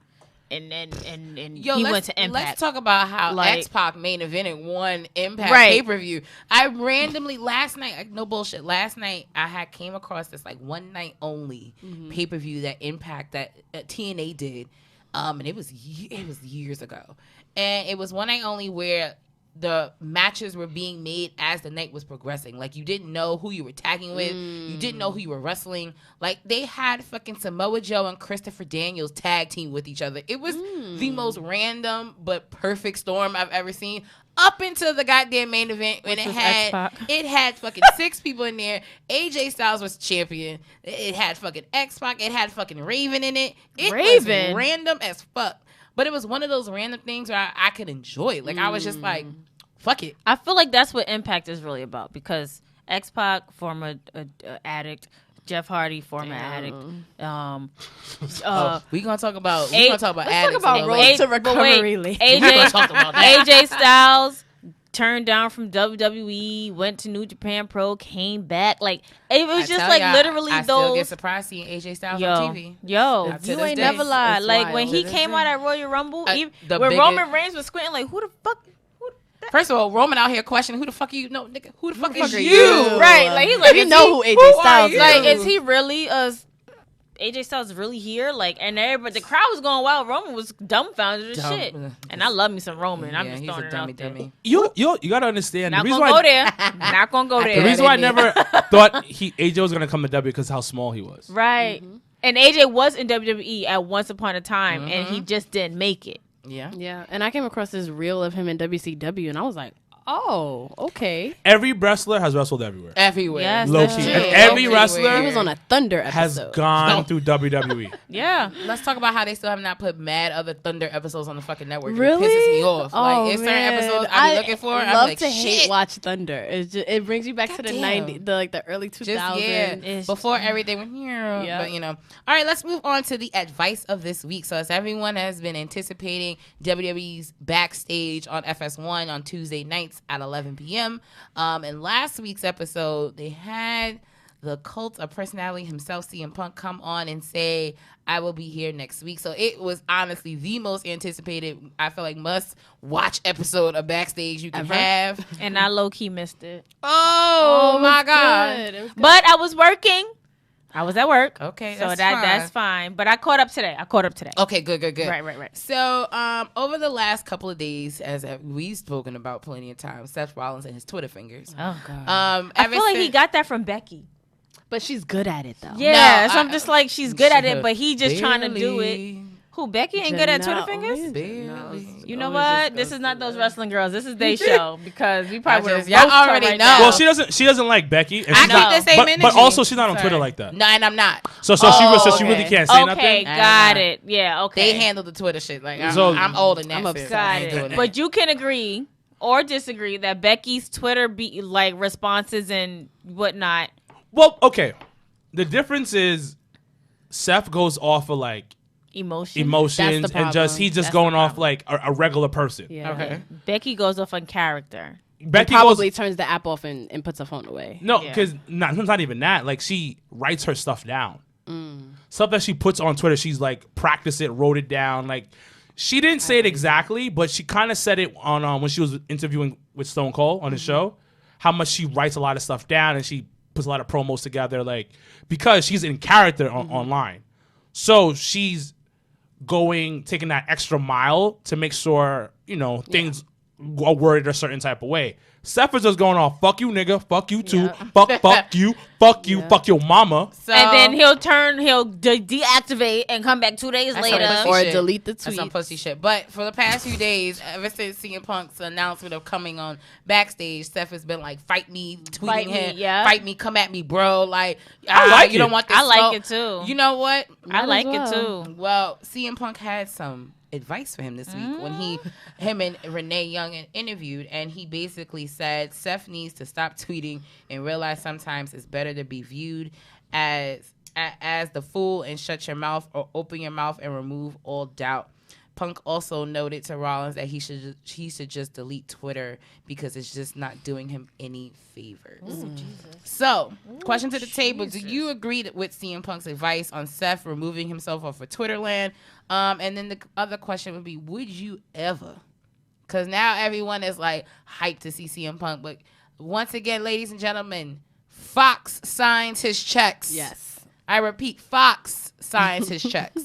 and Yo, he let's, went to Impact. Let's talk about how Like- X-Pac main evented one Impact Right. pay-per-view. I randomly last night, no bullshit. Last night I came across this like one night only pay-per-view that Impact that TNA did, and it was years ago, and it was one night only where the matches were being made as the night was progressing. Like, you didn't know who you were tagging with. You didn't know who you were wrestling. Like, they had fucking Samoa Joe and Christopher Daniels tag team with each other. It was the most random but perfect storm I've ever seen. Up into the goddamn main event when was X-Pac. it had fucking 6 people in there. AJ Styles was champion. It had fucking X-Pac. It had fucking Raven in it. It was Raven? random as fuck. But it was one of those random things where I could enjoy it. Like, I was just like, fuck it. I feel like that's what Impact is really about because X-Pac, former addict. Jeff Hardy, former addict. We gonna talk about. Let's talk about Road to Recovery later. AJ Styles turned down from WWE, went to New Japan Pro, came back. Like it was just like literally I those. still get surprised seeing AJ Styles on TV. Yo, To you this ain't day. never lied. It's Like wild. when he To this came day. out at Royal Rumble, The when biggest- Roman Reigns was squinting, like who the fuck? First of all, Roman out here questioning who the fuck are you? No, nigga, who the fuck is are you? you? Right, like he's like, You is know he- who AJ are Styles you? is. Like, is he really AJ Styles really here? Like, and everybody, the crowd was going wild. Roman was dumbfounded as Dumb. shit. And I love me some Roman. I'm Yeah, just he's throwing a it out there. dummy. You gotta understand. Not the reason gonna why go there. Not gonna go there. the reason why I admit. never thought AJ was gonna come to W because how small he was. Right. And AJ was in WWE at once upon a time, and he just didn't make it. Yeah. Yeah, and I came across this reel of him in WCW, and I was like, oh, okay. Every wrestler has wrestled everywhere. Everywhere. Yes, Low that's key. true. And every Everywhere. wrestler He was on a Thunder has episode. gone through WWE. Yeah. Let's talk about how they still have not put mad other Thunder episodes on the fucking network. Really? It pisses me off. Oh, Like, it's certain man. episodes I be looking for. I I'm love like, to shit. hate watch Thunder. It brings you back to the Goddamn. 90s, the early 2000s. Just, yeah, It's- before everything went here. Yeah. But, you know. All right, let's move on to the advice of this week. So, as everyone has been anticipating WWE's Backstage on FS1 on Tuesday nights at 11 p.m. In last week's episode, they had the cult of personality himself, CM Punk, come on and say, I will be here next week. So it was honestly the most anticipated, I feel like, must-watch episode of Backstage you can Ever? have. And I low-key missed it. Oh, it my was God. good. It was good. But I was working. I was at work. Okay, So that's that's fine. But I caught up today. Okay, good. Right. So, over the last couple of days, as we've spoken about plenty of times, Seth Rollins and his Twitter fingers. Oh, God. I Ever feel like he since- got that from Becky. But she's good at it, though. Yeah, No, so I'm just like, she's good at it, Shit. but he just trying to do it. Who, Becky ain't good at Twitter Janelle- fingers? Barely. You know what? This is not those wrestling girls. This is their show because we probably would have y'all already know. Well, she doesn't like Becky, and I she's not. keep the same But energy. also, she's not on Sorry. Twitter like that. No, and I'm not. So she really okay. can't say Okay, nothing. got it. Yeah, okay. They handle the Twitter shit. Like, I'm old in that. I'm sense. upset. I Got ain't doing it. that. But you can agree or disagree that Becky's Twitter responses and whatnot. Well, okay. The difference is Seth goes off of like emotions That's the and just he's just That's going the off problem. like a regular person. Yeah. Okay. Becky goes off on character. Becky Probably goes turns the app off and puts her phone away. no, Yeah. because not even that. Like she writes her stuff down. Mm. Stuff that she puts on Twitter, she's like practiced it, wrote it down. Like she didn't say it exactly, but she kind of said it on when she was interviewing with Stone Cold on his Mm-hmm. show. How much she writes a lot of stuff down and she puts a lot of promos together, like because she's in character online. So she's taking that extra mile to make sure things are worded a certain type of way. Seth is just going off, fuck you, nigga, fuck you too, fuck you, fuck you, fuck your mama. So, And then he'll deactivate and come back 2 days That's later. some pussy Or shit. delete the That's some tweet. pussy shit. But for the past few days, ever since CM Punk's announcement of coming on Backstage, Seth has been like, fight me, tweeting Fight me, him, yeah. fight me, come at me, bro. Like, I like you it. don't want this I like smoke. it too. You know what? I like as it well. too. Well, CM Punk had some advice for him this week when him and Renee Young interviewed, and he basically said Seth needs to stop tweeting and realize sometimes it's better to be viewed as the fool and shut your mouth, or open your mouth and remove all doubt. Punk also noted to Rollins that he should just delete Twitter because it's just not doing him any favors. So, question to the table: do you agree with CM Punk's advice on Seth removing himself off of Twitter land? And then the other question would be: would you ever? Because now everyone is like hyped to see CM Punk, but once again, ladies and gentlemen, Fox signs his checks. Yes. I repeat, Fox signs his checks.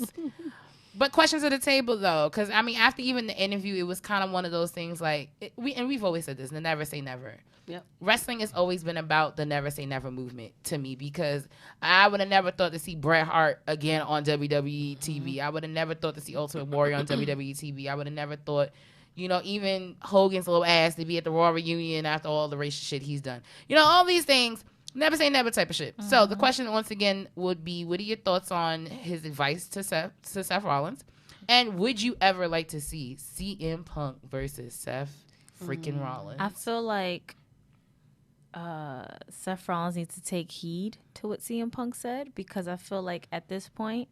But questions to the table, though, because, I mean, after even the interview, it was kind of one of those things like, we've always said this, the never say never. Yep. Wrestling has always been about the never say never movement to me, because I would have never thought to see Bret Hart again on WWE TV. I would have never thought to see Ultimate Warrior on WWE TV. I would have never thought, even Hogan's little ass to be at the Raw reunion after all the racist shit he's done. All these things. Never say never type of shit. So the question once again would be, what are your thoughts on his advice to Seth Rollins? And would you ever like to see CM Punk versus Seth freaking Rollins? I feel like Seth Rollins needs to take heed to what CM Punk said, because I feel like at this point,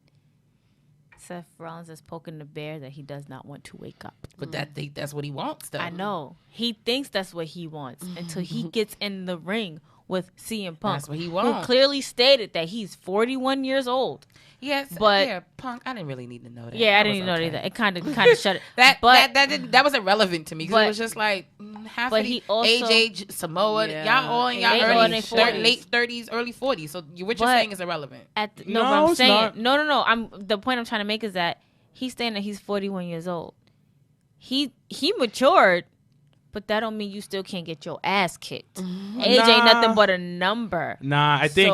Seth Rollins is poking the bear that he does not want to wake up. But that's what he wants, though. I know. He thinks that's what he wants until he gets in the ring with CM Punk. That's what he wants. Who clearly stated that he's 41 years old. Yes, but yeah, Punk. I didn't really need to know that. Yeah, I didn't even know that. It kind of shut it. that was irrelevant to me because it was just like half but of he also, AJ, Samoa, y'all all in y'all late 30s, early 40s. So what you're saying is irrelevant. No, but I'm saying no. The point I'm trying to make is that he's saying that he's 41 years old. He matured. But that don't mean you still can't get your ass kicked. AJ ain't nothing but a number. Nah, I think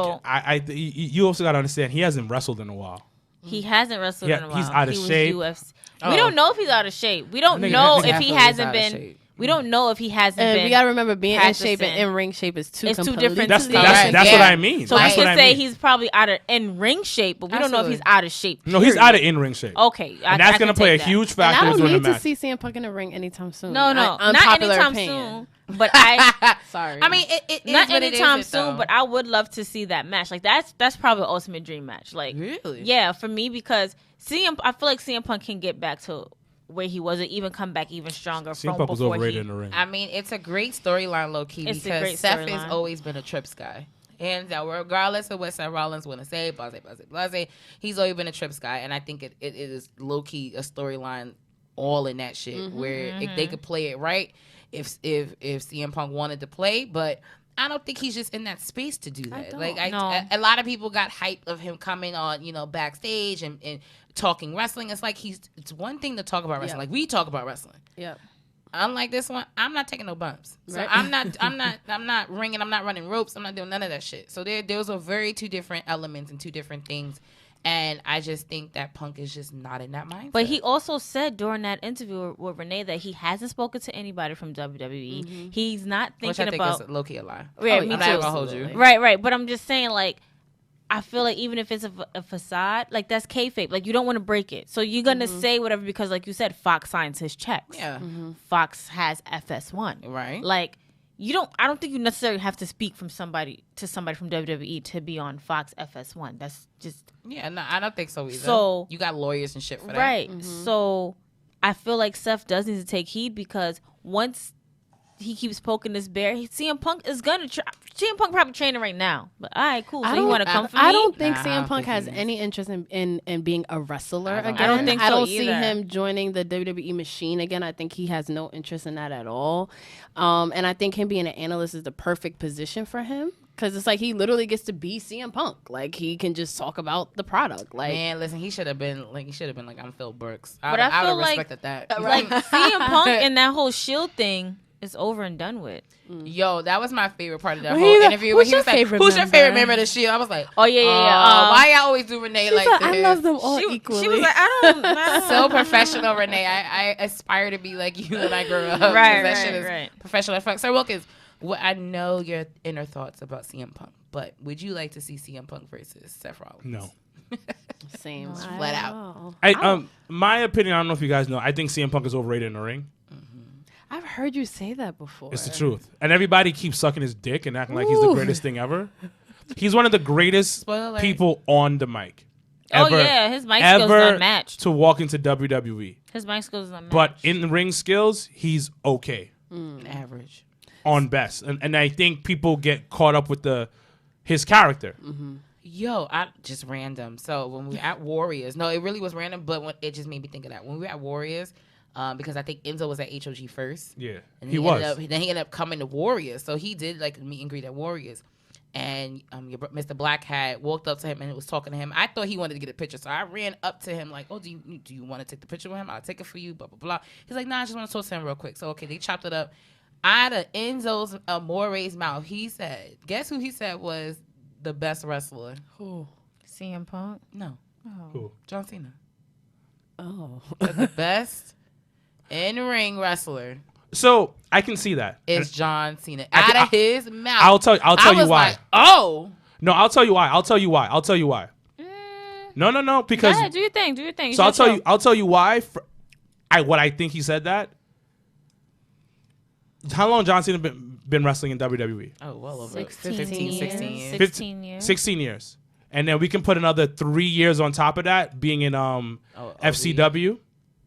you also got to understand he hasn't wrestled in a while. He hasn't wrestled in a while. He's out of shape. We don't know if he's out of shape. We don't know if he hasn't been. We don't know if he hasn't been. We gotta remember, being practicing. in shape and in ring shape is two different. That's what I mean. So we can say he's probably out of in ring shape, but we don't know if he's out of shape. No, he's out of in ring shape. Okay, and that's gonna play a huge factor in the match. I don't need to see CM Punk in the ring anytime soon. No, not anytime soon. But sorry. I mean, it not anytime soon. But I would love to see that match. Like that's probably the ultimate dream match. Like really, yeah, for me, because I feel like CM Punk can get back to where he was, or even come back even stronger. CM Punk was overrated in the ring. I mean, it's a great storyline, low key, because Seth has always been a Trips guy. And regardless of what Seth Rollins want to say, blase, he's always been a Trips guy. And I think it is low key a storyline all in that shit where they could play it right if CM Punk wanted to play, but I don't think he's just in that space to do that. A lot of people got hype of him coming on, backstage and talking wrestling. It's like it's one thing to talk about wrestling. Like we talk about wrestling. Yep. Unlike this one, I'm not taking no bumps. So right. I'm not ringing. I'm not running ropes. I'm not doing none of that shit. So those are two different elements and two different things. And I just think that Punk is just not in that mindset. But he also said during that interview with Renee that he hasn't spoken to anybody from WWE. He's not thinking about. Which I think is low-key a lie. Right, me I'm too. not gonna hold you. Right. But I'm just saying, like, I feel like even if it's a facade, like that's kayfabe. Like you don't want to break it, so you're gonna say whatever because, like you said, Fox signs his checks. Yeah. Fox has FS1. Right. Like. I don't think you necessarily have to speak to somebody from WWE to be on Fox FS1. That's just no, I don't think so either. So you got lawyers and shit for that, right? So I feel like Seth does need to take heed because once he keeps poking this bear, CM Punk is gonna. CM Punk probably training right now, but all right, cool. So you want to come for me? I don't think CM Punk has any interest in being a wrestler again. I don't think so I don't either. see him joining the WWE machine again. I think he has no interest in that at all. And I think him being an analyst is the perfect position for him. Because it's like he literally gets to be CM Punk. Like he can just talk about the product. Like man, listen, he should have been like I'm Phil Brooks. But I would feel have respected that. Like CM Punk and that whole Shield thing is over and done with. Yo, that was my favorite part of that whole interview. Who's your favorite member of the Shield? I was like, oh yeah. Why y'all always do Renee like this? I love them all equally. She was like, I don't. So professional, Renee. I aspire to be like you when I grow up. Right. Professional as fuck. Sir Wilkins, I know your inner thoughts about CM Punk, but would you like to see CM Punk versus Seth Rollins? No. Same. Flat out. My opinion, I don't know if you guys know, I think CM Punk is overrated in the ring. I've heard you say that before. It's the truth. And everybody keeps sucking his dick and acting like he's the greatest thing ever. He's one of the greatest people on the mic. Ever, his mic skills is unmatched. To walk into WWE. His mic skills is unmatched. But in the ring skills, he's okay. Average. On best. And I think people get caught up with his character. Yo, just random. So when we were at Warriors, no, it really was random, but it just made me think of that. When we were at Warriors, because I think Enzo was at HOG first. Yeah, and he ended up coming to Warriors. So he did like meet and greet at Warriors. And Mr. Black had walked up to him and was talking to him. I thought he wanted to get a picture. So I ran up to him like, oh, do you want to take the picture with him? I'll take it for you, blah, blah, blah. He's like, nah, I just want to talk to him real quick. So, okay, they chopped it up. Out of Enzo's Amore's mouth, he said, guess who he said was the best wrestler? Who? CM Punk? No. Oh. Who? John Cena. Oh. The best in-ring wrestler. So I can see that. It's John Cena. Out of his mouth. I'll tell you why. Like, oh. No, I'll tell you why. No, because do your thing. So I'll tell you why. What I think he said that. How long John Cena been been wrestling in WWE? Oh, well over 16 16 years. 16 years. 16 years. And then we can put another 3 years on top of that, being in FCW,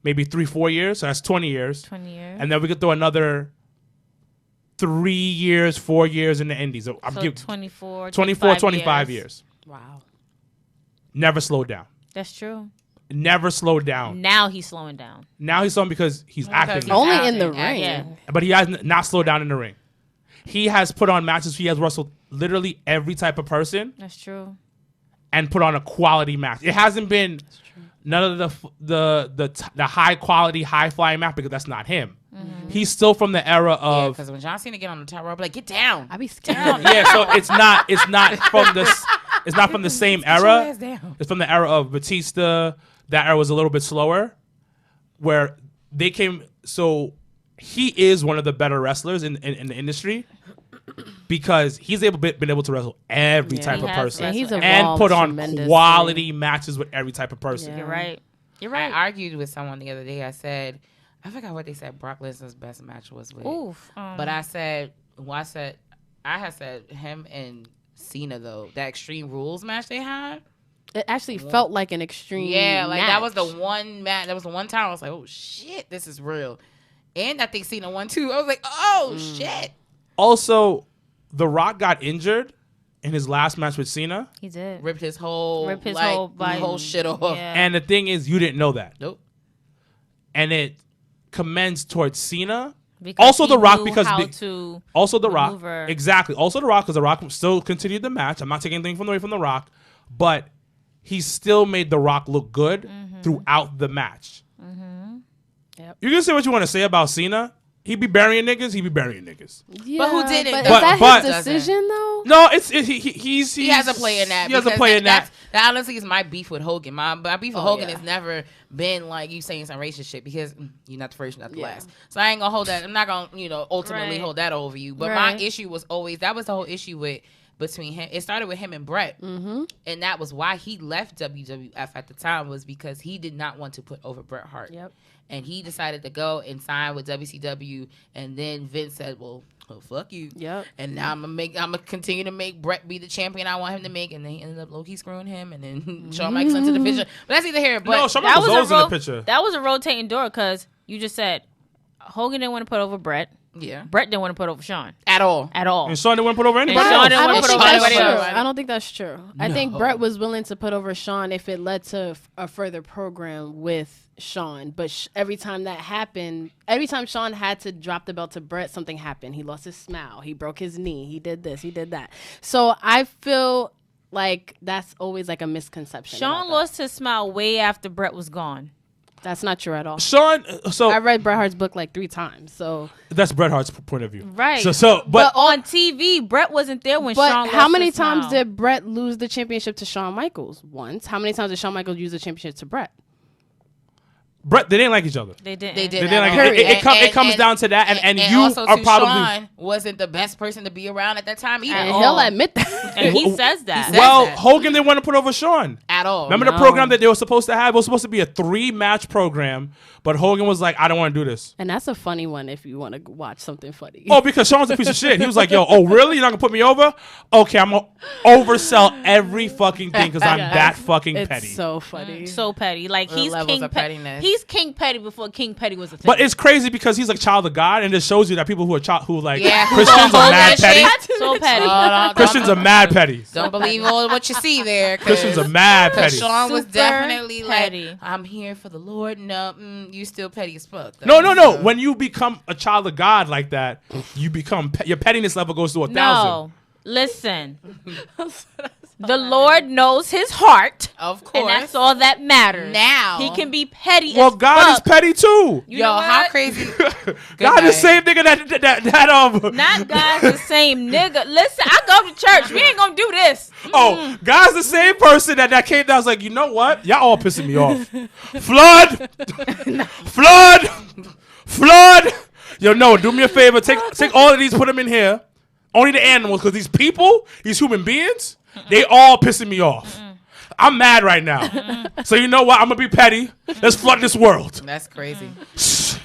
maybe 3-4 years. So that's 20 years. 20 years. And then we could throw another 3 years, 4 years in the Indies. So I'm So giving 24, 25 years. Wow. Never slowed down. That's true. Never slowed down. Now he's slowing down. Now he's slowing because he's acting. he's Only out in the and ring. Yeah. But he has not slowed down in the ring. He has put on matches. He has wrestled literally every type of person That's true. and put on a quality match. It hasn't been none of the high quality, high flying match because that's not him. Mm-hmm. He's still from the era of Because when John Cena get on the top rope, like, get down. I be scared. yeah. So it's not from this. It's not from the same Sit your era. ass down. It's from the era of Batista. That era was a little bit slower, where they came. So he is one of the better wrestlers in the industry because he's been able to wrestle every type he of has person And he's wrestled and evolved put on tremendously. quality matches with every type of person. Yeah. You're right. You're I right. argued with someone the other day. I said, I forgot what they said Brock Lesnar's best match was with. Oof. But I said him and Cena, though, that Extreme Rules match they had. It actually felt like an extreme. Yeah, like that was the match. one match. That was the one time I was like, oh shit, this is real. And I think Cena won too. I was like, oh shit. Also, The Rock got injured in his last match with Cena, he did. Ripped his whole whole shit off. Yeah. and the thing is, you didn't know that, Nope. and it commends towards Cena. Because Also, he The Rock knew because how be- to Also, The Rock. maneuver. Exactly. Also, The Rock, because The Rock still continued the match. I'm not taking anything away from The Rock, but he still made The Rock look good Mm-hmm. throughout the match. Yep. You can say what you want to say about Cena. He be burying niggas. He be burying niggas. Yeah, But who did it, But, though? is that But- his decision though? No, He has a play in that. He has a because play in that. That honestly is my beef with Hogan. My beef with Hogan yeah. has never been like you saying some racist shit because you're not the first, you're not the Yeah. last. So I ain't gonna hold that. I'm not gonna, ultimately Right. hold that over you. But Right. my issue was always that was the whole issue between him. It started with him and Brett, and that was why he left WWF at the time was because he did not want to put over Bret Hart. Yep. And he decided to go and sign with WCW, and then Vince said, "Well, fuck you." Yep. And now I'm gonna continue to make Brett be the champion I want him to make, and then he ended up low-key screwing him, and then Shawn Michaels into the picture. But that's either here. But No, Shawn that Michaels was always a in the picture. that was a rotating door because you just said Hogan didn't want to put over Brett. yeah, Brett didn't want to put over Sean at all. at all. And Shawn didn't want to put over anybody Shawn else. didn't I wanna don't put think over that's anybody true. else. I don't think that's true. I think Brett was willing to put over Sean if it led to a further program with Sean. But every time that happened, every time Sean had to drop the belt to Brett, something happened. He lost his smile. He broke his knee. He did this. He did that. So I feel like that's always like a misconception. Sean about that. lost his smile way after Brett was gone. That's not true at all. Shawn, so I read Bret Hart's book like 3 times. So, that's Bret Hart's point of view. Right. But But on TV, Brett wasn't there when Sean but lost how many his times smile. did Brett lose the championship to Shawn Michaels? Once. How many times did Shawn Michaels use the championship to Brett? Brett, they didn't like each other. They didn't? They did. They didn't like Period. it comes down to that, and you also are too, probably. Shawn wasn't the best person to be around at that time either. And all. he'll admit that. And he says that. said- Well, that. Hogan didn't want to put over Shawn. At all. Remember the program that they were supposed to have? It was supposed to be a 3-match program, but Hogan was like, I don't want to do this. And that's a funny one if you want to watch something funny. Oh, because Shawn's a piece of shit. He was like, yo, oh, really? You're not going to put me over? Okay, I'm going to oversell every fucking thing because I'm Yes. that fucking It's petty. so funny. So petty. Like The he's levels King of pettiness. He's King Petty before King Petty was a thing. But it's crazy because he's like child of God, and it shows you that people who are Yeah, Christians who are hold mad that petty. shit. so petty. Christians are mad petty. Don't believe all what you see there. Christians are mad Because petty. Shawn was Super definitely petty. like, I'm here for the Lord. No, you still petty as fuck. No. When you become a child of God like that, you become your pettiness level goes to 1,000. No. Listen. The Lord knows his heart. Of And course. that's all that matters. Now. He can be petty Well, as God is fuck. petty too. You Yo, know how what? crazy. God night. is the same nigga that Not God's the same nigga. Listen, I go to church. We ain't gonna do this. Oh, God's the same person that came down. Was like, you know what? Y'all all pissing me off. Flood. Yo, no, do me a favor. Take all of these, put them in here. Only the animals, because these people, these human beings, they all pissing me off. I'm mad right now. So you know what? I'm gonna be petty. Let's flood this world. That's crazy.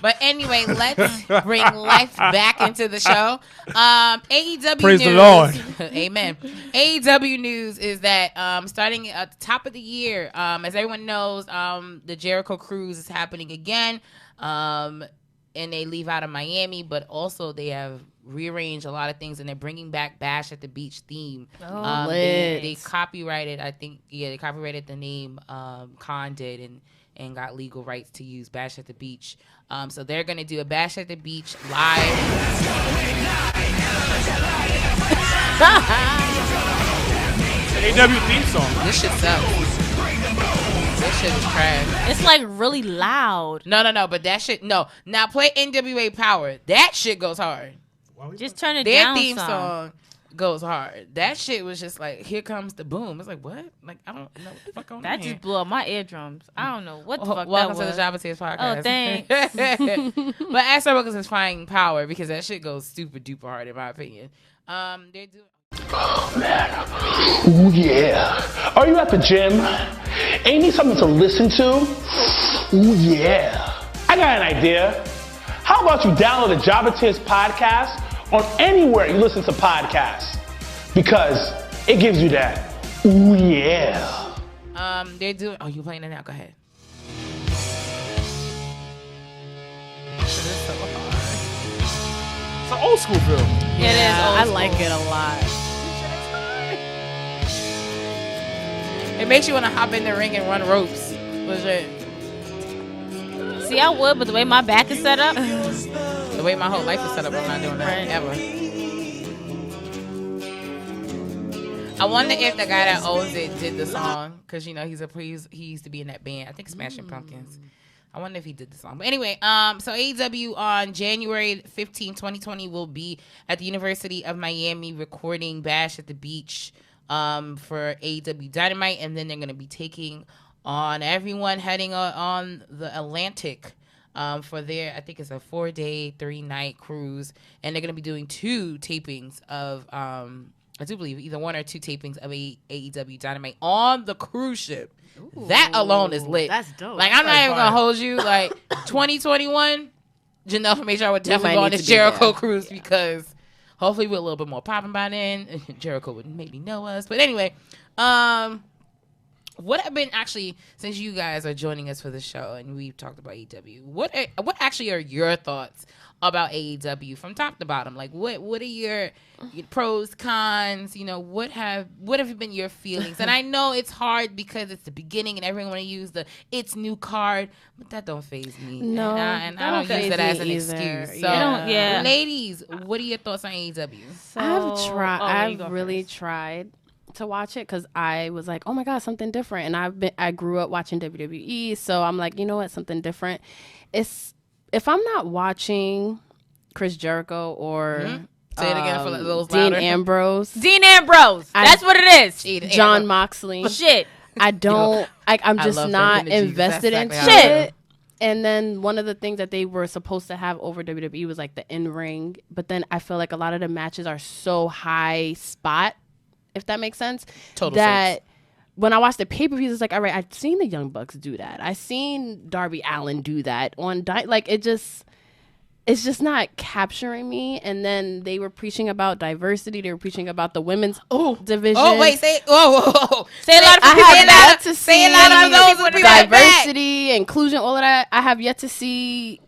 But anyway, let's bring life back into the show. AEW Praise news. the Lord. Amen. AEW news is that starting at the top of the year, as everyone knows, the Jericho Cruise is happening again. And they leave out of Miami, but also they have rearranged a lot of things, and they're bringing back Bash at the Beach theme. They copyrighted, they copyrighted the name, Khan did, and got legal rights to use Bash at the Beach. So they're going to do a Bash at the Beach live. AW theme song. This shit sucks. This shit is trash. It's like really loud. No, but that shit, no. Now play NWA Power. That shit goes hard. Just turn it Their down. theme some. song goes hard. That shit was just like, here comes the boom. It's like, what? Like, I don't know what the fuck going on That here. just blew up my eardrums. I don't know what the fuck Welcome that to was. the Jabba Tears podcast. Oh, thanks. But Astro Wilkins is finding Power because that shit goes super duper hard in my opinion. They're doing. Oh, man. Ooh, yeah. Are you at the gym? And you need something to listen to? Ooh, yeah. I got an idea. How about you download the Jabba Tears podcast on anywhere you listen to podcasts? Because it gives you that. Ooh, yeah. They're doing. Oh, you playing it now? Go ahead. It's an old school film. It is old I school. like it a lot. It makes you want to hop in the ring and run ropes. Legit. See, I would, but the way my back is set up, The way my whole life is set up, I'm not doing that Right. ever. I wonder if the guy that owns it did the song because you know he used to be in that band. I think Smashing Pumpkins. I wonder if he did the song. But anyway, so AEW on January 15, 2020 will be at the University of Miami recording Bash at the Beach for AEW Dynamite, and then they're going to be taking on everyone heading on the Atlantic for their, I think it's a 4-day, 3-night cruise, and they're going to be doing 2 tapings of, I do believe either 1 or 2 tapings of AEW Dynamite on the cruise ship. Ooh, that alone is lit. That's dope. Like, I'm not even going to hold you. Like, 2021, Janelle from HR would definitely might go on need this to be Jericho there. cruise because hopefully we're a little bit more popping by then. Jericho would maybe know us. But anyway, what have been actually, since you guys are joining us for the show and we've talked about AEW, what actually are your thoughts about AEW from top to bottom? Like, what are your pros, cons? You know, what have been your feelings? And I know it's hard because it's the beginning and everyone want to use the it's new card, but that don't faze me. No, and I that don't use don't that as faze an me either. excuse. So, Yeah. ladies, what are your thoughts on AEW? I've tried. you go I've really first. tried to watch it because I was like, oh my god, something different. And I grew up watching WWE, so I'm like, you know what, something different. If I'm not watching Chris Jericho or Say it again for those Dean louder. Ambrose, Dean Ambrose. That's what it is. John Moxley, Shit. I don't. I'm I just love not their energy. invested That's into exactly how I it. And then one of the things that they were supposed to have over WWE was like the in ring, but then I feel like a lot of the matches are so high spot, if that makes sense. Total that sense. when I watched the pay per views, it's like, all right, I've seen the Young Bucks do that. I've seen Darby Allin do that on like it's just not capturing me. And then they were preaching about diversity. They were preaching about the women's division. Oh wait, say whoa. Say a lot of I people. have yet to say see a lot of those would bring that back. diversity, inclusion, all of that. I have yet to see,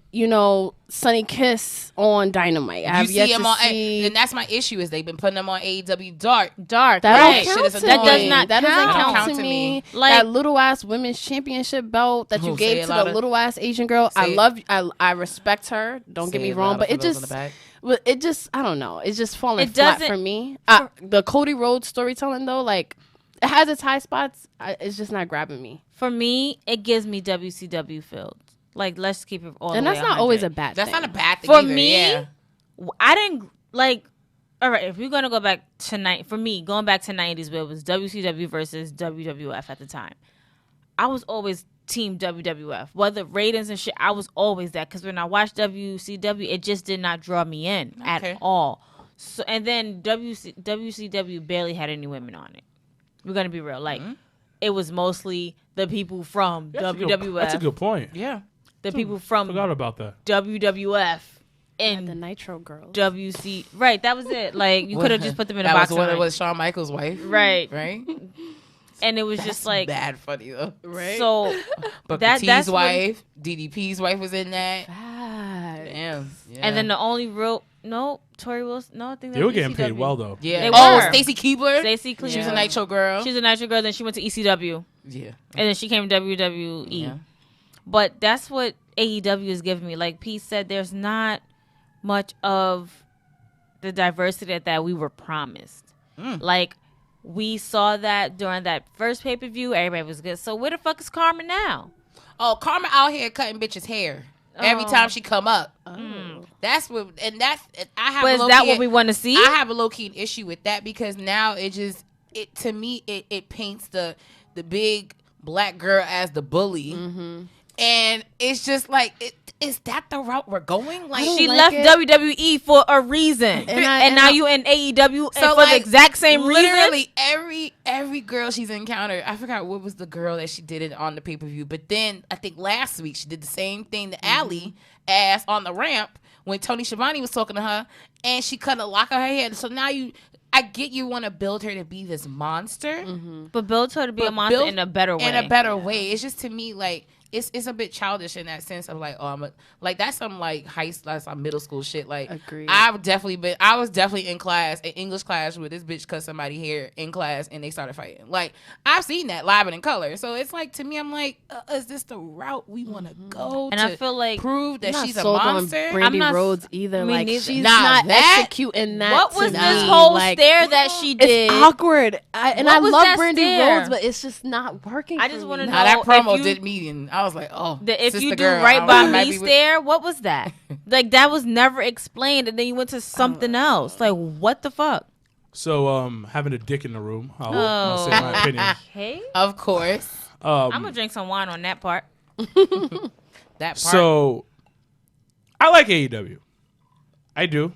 Sonny Kiss on Dynamite. I have You yet see him to on, see. and that's my issue is they've been putting them on AEW Dark. Dark. That Right. don't count to That does me. not That doesn't count. count to me. Like- That little ass women's championship belt that you Oh, say gave it to the louder. little ass Asian girl. Say I it. love. I respect her. Don't get Say me it wrong, louder but for it those in the just. back. Well, it just, I don't know. It's just falling It flat doesn't- for me. The Cody Rhodes storytelling, though, like, it has its high spots. It's just not grabbing me. For me, it gives me WCW feels. Like, let's keep it all And the way that's not always 100. a bad That's thing. not a bad thing For either, me, yeah. I didn't like. All right, if we're gonna go back to for me, going back to 90s where it was WCW versus WWF at the time, I was always team WWF. Whether ratings and shit, I was always that because when I watched WCW, it just did not draw me in at all. So and then WCW barely had any women on it. We're gonna be real, like it was mostly the people from WWF. That's a good point. Yeah. the people from Forgot about that. WWF And the and Nitro Girls. WC. Right, that was it. Like you could have just put them in a That box. was what and it was. Shawn Michaels' wife. Right. Right. And it was just like bad funny though. Right. so. But that's T's what- wife, DDP's wife was in that. Bad. Damn. Yeah. And then the only real Tori Wilson. No, I think that They were was getting paid ECW. well though. yeah. They Oh, were. Stacy Keibler. Stacey She was a Keibler. Nitro girl. She's a Nitro girl. Then she went to ECW, yeah. and then she came to WWE. Yeah. But that's what AEW is giving me. Like Pete said, there's not much of the diversity that we were promised. Like we saw that during that first pay per view, everybody was good. So where the fuck is Karma now? Oh, Karma out here cutting bitches' hair every Oh. time she come up. That's what, and that's I have. But a is low that key- what we want to see? I have a low key issue with that because now it to me it paints the big black girl as the bully, and it's just like is that the route we're going? Like She like left it. WWE for a reason, and now you in AEW So, for like, the exact same reason. Literally every girl she's encountered. I forgot what was the girl that she did it on the pay per view, but then I think last week she did the same thing to Allie ass on the ramp when Tony Schiavone was talking to her, and she cut a lock of her hair. So now I get you want to build her to be this monster, But build her to be a but monster build in a better way. In a better way. It's just to me like. It's a bit childish in that sense of like like that's some like that's some middle school shit. Like Agreed. I was definitely in class, in English class, where this bitch cut somebody hair in class and they started fighting. Like I've seen that live and in color. So it's like to me, I'm like, is this the route we want to go? And to I feel like prove that I'm not she's a sold on monster. Brandy I'm not- Rhodes either. me Like neither. she's Nah, not that- executing that. what was to this me. whole Like, stare that she did? It's awkward, and What I was love that Brandy stare? Rhodes, but it's just not working. I just for wanna me. know Now that if promo you- did me, and I was like, oh, If sister you do girl, right I by might me be with- stare, what was that? Like that was never explained, and then you went to something else. Like what the fuck? So having a dick in the room, I'll say my opinion. Hey, Of course, I'm gonna drink some wine on that part. that part. So I like AEW. I do.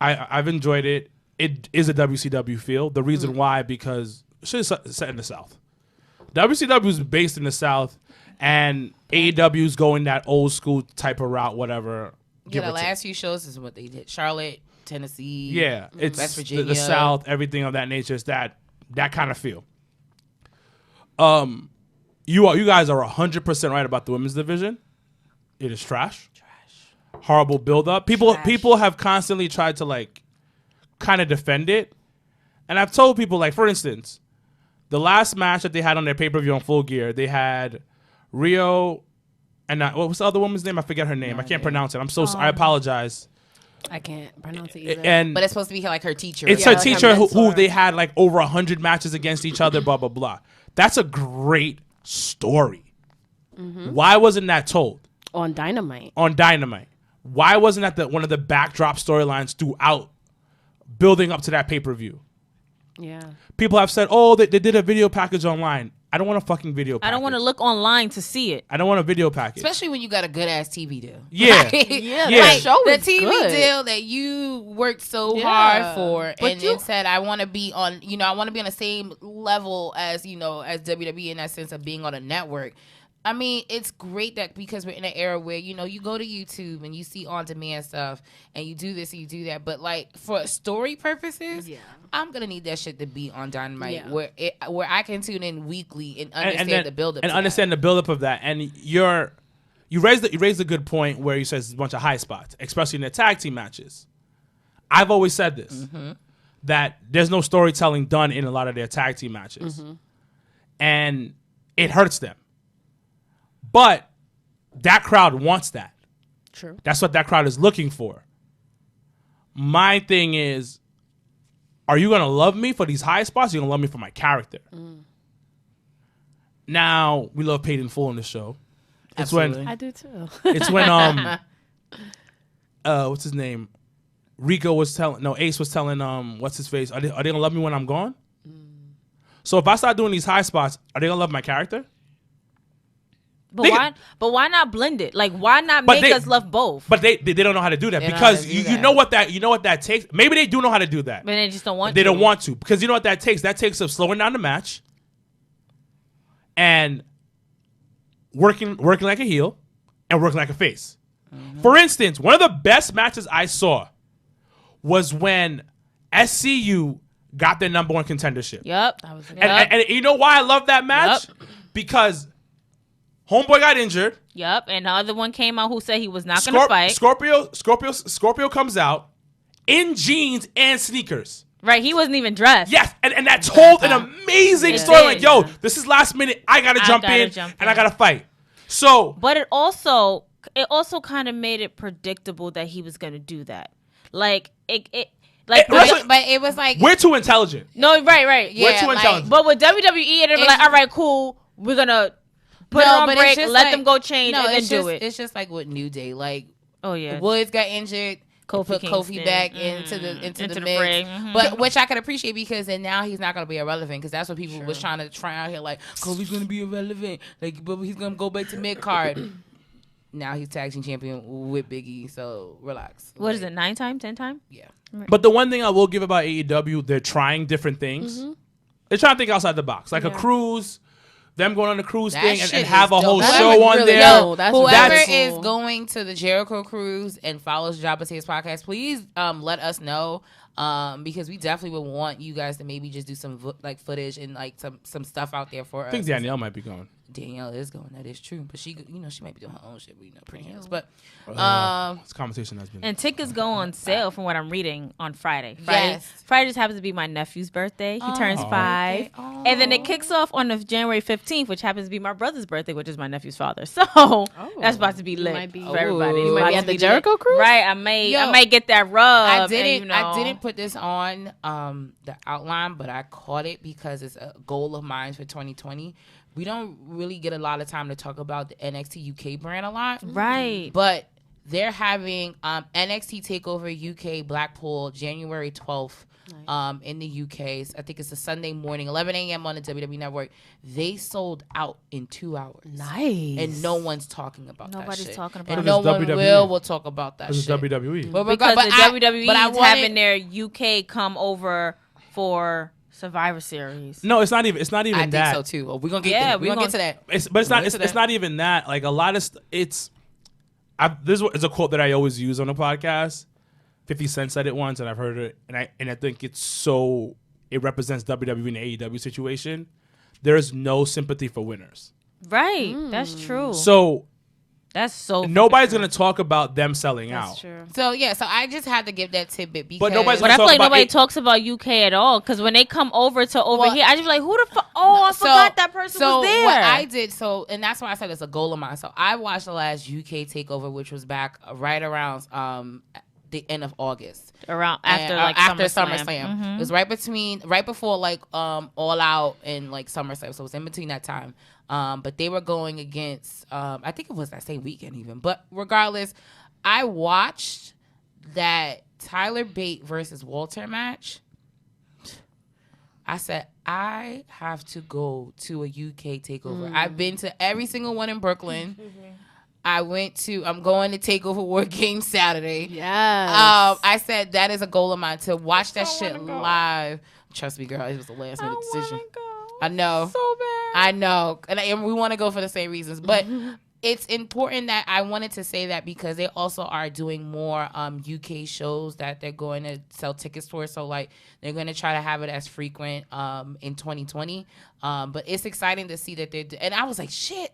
I've enjoyed it. It is a WCW feel. The reason why, because shit is set in the South. WCW is based in the South, and AEW is going that old school type of route, whatever. yeah, give the or take. last few shows is what they did. Charlotte, Tennessee. Yeah, it's West the Virginia. South, everything of that nature. It's that kind of feel. You guys are 100% right about the women's division. It is trash. Horrible build up. People have constantly tried to like kind of defend it, and I've told people like, for instance, the last match that they had on their pay per view on Full Gear, they had Rio and what was the other woman's name? I forget her name. I can't pronounce it. I'm so I apologize. I can't pronounce it either. And But it's supposed to be like her teacher. it's Yeah, her like her teacher who mentor. they had like over 100 matches against each other, blah, blah, blah. That's a great story. Why wasn't that told On Dynamite. on Dynamite? Why wasn't that one of the backdrop storylines throughout building up to that pay-per-view? Yeah. People have said, oh, they did a video package online. I don't want a fucking video package. I don't want to look online to see it. I don't want a video package. Especially when you got a good ass TV deal. Yeah. Yeah, Yeah. that show The was TV good. deal that you worked so Yeah. hard for, But and you- then said, "I want to be on, I want to be on the same level as, as WWE in that sense of being on a network." I mean, it's great that because we're in an era where, you go to YouTube and you see on-demand stuff and you do this and you do that. But, like, for story purposes, I'm going to need that shit to be on Dynamite where I can tune in weekly and understand the build-up. And to understand the buildup of that. And you raised a good point where you said it's a bunch of high spots, especially in the tag team matches. I've always said this, that there's no storytelling done in a lot of their tag team matches. And it hurts them. But that crowd wants that. True. That's what that crowd is looking for. My thing is, are you going to love me for these high spots? Or are you going to love me for my character? Now, we love Paid in Full on the show. It's Absolutely. I do too. when what's his name? Ace was telling what's his face? Are they going to love me when I'm gone? So if I start doing these high spots, are they going to love my character? But why not blend it? Like why not But make us love both? But they don't know how to do that They don't know because how to do you that. know what that takes. Maybe they do know how to do that. But they just don't want They to. don't want to because you know what that takes. That takes of slowing down the match and working like a heel and working like a face. For instance, one of the best matches I saw was when SCU got their number one contendership. Yep. And you know why I love that match? Because Homeboy got injured. Yep. And the other one came out who said he was not going to fight. Scorpio comes out in jeans and sneakers. Right. He wasn't even dressed. Yes. And that told an amazing story. did. Like, yo, this is last minute. I got to jump in and I got to fight. So. But it also kind of made it predictable that he was going to do that. Like, but it was like. We're too intelligent. No, right. Yeah, we're too intelligent. But with WWE, they're like, all right, cool. We're going to put it on break, let them go change, and then do it. It's just like with New Day. Like, oh, yeah. Woods got injured. Put Kofi back into the mix, but which I can appreciate because then now he's not gonna be irrelevant because that's what people was trying to try out here like Kofi's gonna be irrelevant, like but he's gonna go back to mid card. Now he's tag team champion with Big E, so relax. What is it? 9 time, 10 time? Yeah. But the one thing I will give about AEW, they're trying different things. They're trying to think outside the box, like a cruise. Them going on the cruise thing and have a whole show on there. Whoever is going to the Jericho cruise and follows Jabba Tay's podcast, please let us know because we definitely would want you guys to maybe just do some like footage and like some stuff out there for us. I think Danielle might be going. Danielle is going. That is true, but she might be doing her own shit. But pretty hands. But this conversation has been. And tickets go on sale from what I'm reading on Friday. Yes. Friday just happens to be my nephew's birthday. He turns 5, and then it kicks off on the January 15th, which happens to be my brother's birthday, which is my nephew's father. So that's about to be lit for everybody. You might be at the Jericho cruise, right? I might get that rub. I didn't put this on the outline, but I caught it because it's a goal of mine for 2020. We don't really get a lot of time to talk about the NXT UK brand a lot. Right. But they're having NXT TakeOver UK Blackpool January 12th in the UK. I think it's a Sunday morning, 11 a.m. on the WWE Network. They sold out in 2 hours. Nice. And no one's talking about Nobody's that shit. talking about and it. no one will talk about that shit. It's WWE. Because the WWE is having their UK come over for Survivor Series. No, it's not even that. I think so too. Well, we're gonna get there. We're gonna get to that. It's not even that. Like a lot of this is a quote that I always use on the podcast. 50 Cent said it once, and I've heard it, and I think it represents WWE and the AEW situation. There is no sympathy for winners. Right, that's true. So that's so. Nobody's gonna talk about them selling out. True. So so I just had to give that tidbit because. But I feel like nobody talks about UK at all because when they come over to here, I just be like, who the fuck? Oh, I forgot that person was there. So what I did, and that's why I said it's a goal of mine. So I watched the last UK takeover, which was back right around the end of August, after SummerSlam. It was right before like All Out and like SummerSlam, so it was in between that time. But they were going against I think it was that same weekend even. But regardless, I watched that Tyler Bate versus Walter match. I said I have to go to a UK takeover. I've been to every single one in Brooklyn. I'm going to TakeOver War Games Saturday. Yes. I said that is a goal of mine to watch that shit live. Trust me, girl, it was a last minute decision. I know. So bad. I know. And we want to go for the same reasons. But it's important that I wanted to say that because they also are doing more UK shows that they're going to sell tickets for. So, like, they're going to try to have it as frequent in 2020. But it's exciting to see that they're and I was like, shit,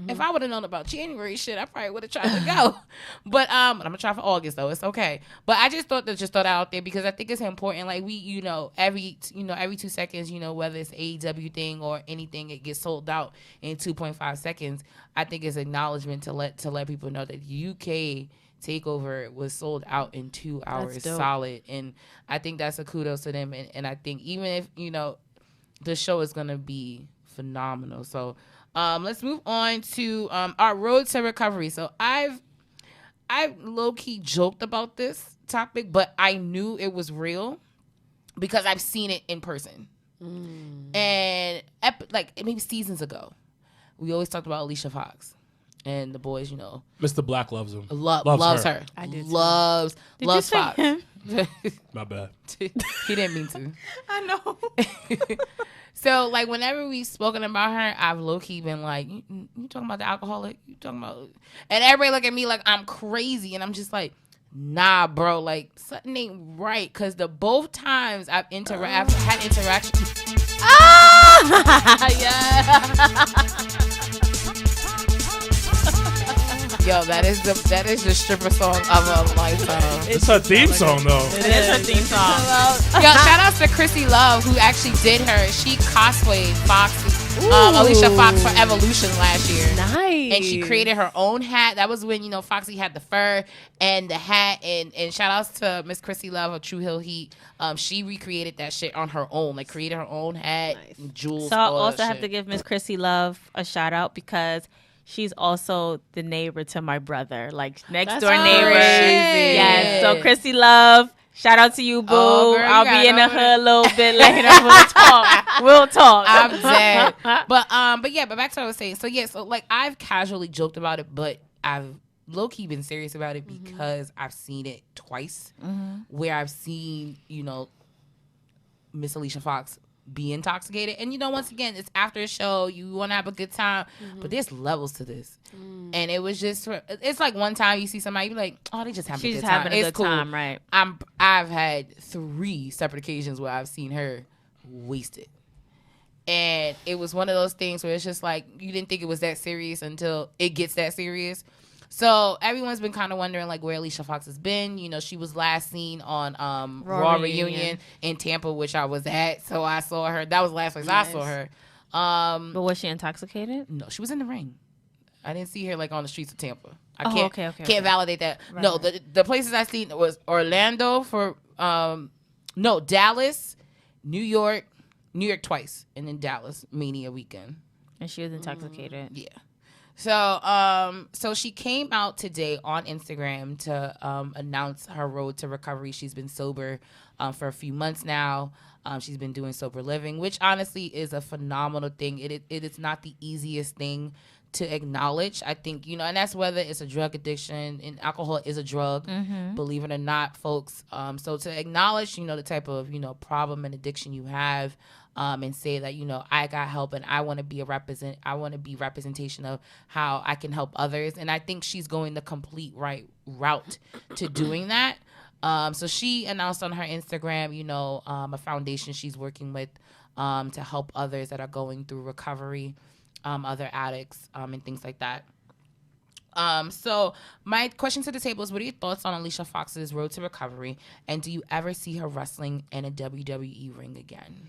if I would have known about January shit, I probably would have tried to go. But I'm going to try for August, though. It's okay. But I just thought that out there because I think it's important. Like, we, every 2 seconds, whether it's AEW thing or anything, it gets sold out in 2.5 seconds. I think it's acknowledgement to let people know that UK TakeOver was sold out in 2 hours solid. And I think that's a kudos to them. And I think even if, the show is going to be phenomenal. So let's move on to our road to recovery. So I've low-key joked about this topic, but I knew it was real because I've seen it in person. And maybe seasons ago, we always talked about Alicia Fox. And the boys, Mr. Black loves him. Loves her. I did. Loves Fox. My bad. He didn't mean to. I know. So, like, whenever we've spoken about her, I've low-key been like, you talking about the alcoholic? You talking about... And everybody look at me like I'm crazy. And I'm just like, nah, bro. Like, something ain't right. Because the both times I've had interactions... Yo, that is the stripper song of a lifetime. It's her theme song, though. It is her theme song. Yo, shout out to Chrissy Love, who actually did her. She cosplayed Foxy, Alicia Fox for Evolution last year. Nice. And she created her own hat. That was when, Foxy had the fur and the hat. And shout outs to Miss Chrissy Love of True Hill Heat. She recreated that shit on her own. Like, created her own hat, and jewels. So I also have to give Miss Chrissy Love a shout out because she's also the neighbor to my brother, like next door neighbor. Yes. So Chrissy Love, shout out to you, boo. Oh, girl, I'll be in the hood a little bit later. We'll talk. I'm dead. But back to what I was saying. So like I've casually joked about it, but I've low-key been serious about it because I've seen it twice where I've seen, Miss Alicia Fox be intoxicated. And once again, it's after a show, you want to have a good time, but there's levels to this. And it was just, it's like one time you see somebody, you be like, oh, they just having a good time. Having a good time, right? I've had 3 separate occasions where I've seen her wasted. And it was one of those things where it's just like, you didn't think it was that serious until it gets that serious. So everyone's been kind of wondering like where Alicia Fox has been. She was last seen on Raw Reunion in Tampa, which I was at. So I saw her. That was the last place I saw her. But was she intoxicated? No, she was in the ring. I didn't see her like on the streets of Tampa. I can't validate that. Right. No, the places I seen was Orlando for Dallas, New York twice, and then Dallas Mania weekend. And she was intoxicated. Yeah. So she came out today on Instagram to announce her road to recovery. She's been sober for a few months now. She's been doing sober living, which honestly is a phenomenal thing. It is not the easiest thing to acknowledge. I think, and that's whether it's a drug addiction, and alcohol is a drug, believe it or not, folks. So to acknowledge, the type of, problem and addiction you have, and say that, I got help and I want to be representation of how I can help others. And I think she's going the complete right route to doing that. So she announced on her Instagram, a foundation she's working with to help others that are going through recovery, other addicts, and things like that. So my question to the table is, what are your thoughts on Alicia Fox's road to recovery, and do you ever see her wrestling in a WWE ring again?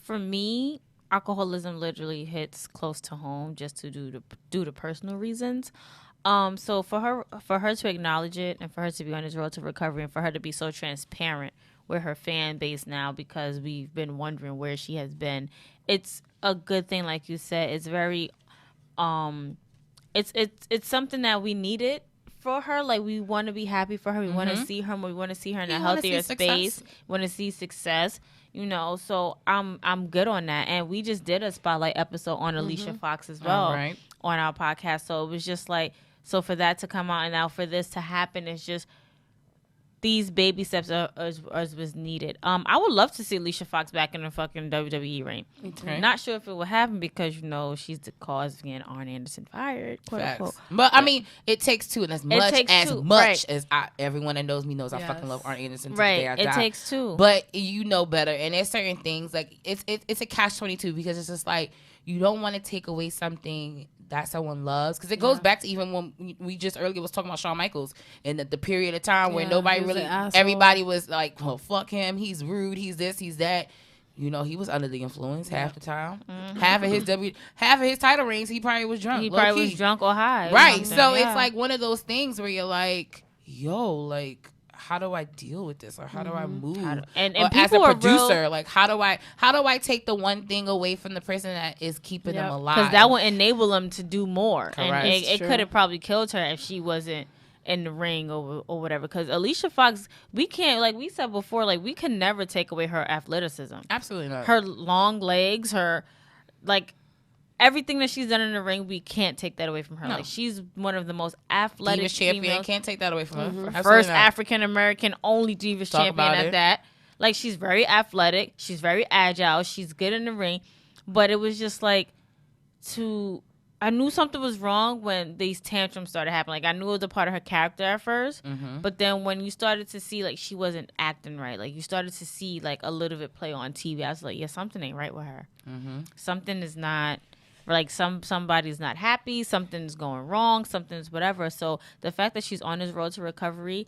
For me, alcoholism literally hits close to home just due to personal reasons. So for her to acknowledge it, and for her to be on this road to recovery, and for her to be so transparent with her fan base now, because we've been wondering where she has been, it's a good thing. Like you said, it's very It's something that we needed for her. Like, we want to be happy for her. We want to see her. We want to see her in a healthier space. We want to see success. So I'm good on that. And we just did a spotlight episode on Alicia Fox as well on our podcast. So it was just like, so for that to come out and now for this to happen, it's just these baby steps was needed. I would love to see Alicia Fox back in the fucking WWE ring. Okay. Not sure if it will happen because she's the cause of getting Arn Anderson fired. Quote unquote. But I mean, it takes two, and as much as everyone that knows me knows I fucking love Arn Anderson. To the day I die. It takes two. But you know better, and there's certain things like it's a catch-22 because it's just like you don't want to take away something that someone loves, because it goes back to even when we just earlier was talking about Shawn Michaels and the period of time where nobody really, everybody was like, well, fuck him, he's rude, he's this, he's that. He was under the influence half the time. Half of his title reigns, he probably was drunk. He probably was drunk or high. Right. So it's like one of those things where you're like, yo, like, how do I deal with this, or how do I move? And as a producer, like how do I take the one thing away from the person that is keeping them alive? Because that would enable them to do more. Correct. And it could have probably killed her if she wasn't in the ring or whatever. Because Alicia Fox, we can't, like we said before, like we can never take away her athleticism. Absolutely not. Her long legs, her everything that she's done in the ring, we can't take that away from her. No. Like, she's one of the most athletic Divas champion. Can't take that away from her. First African American, only Divas champion at that. Like, she's very athletic. She's very agile. She's good in the ring. But it was just like I knew something was wrong when these tantrums started happening. Like, I knew it was a part of her character at first. But then when you started to see, like, she wasn't acting right. Like, you started to see, like, a little bit play on TV. I was like, yeah, something ain't right with her. Something is not... Like, somebody's not happy, something's going wrong, something's whatever. So the fact that she's on this road to recovery,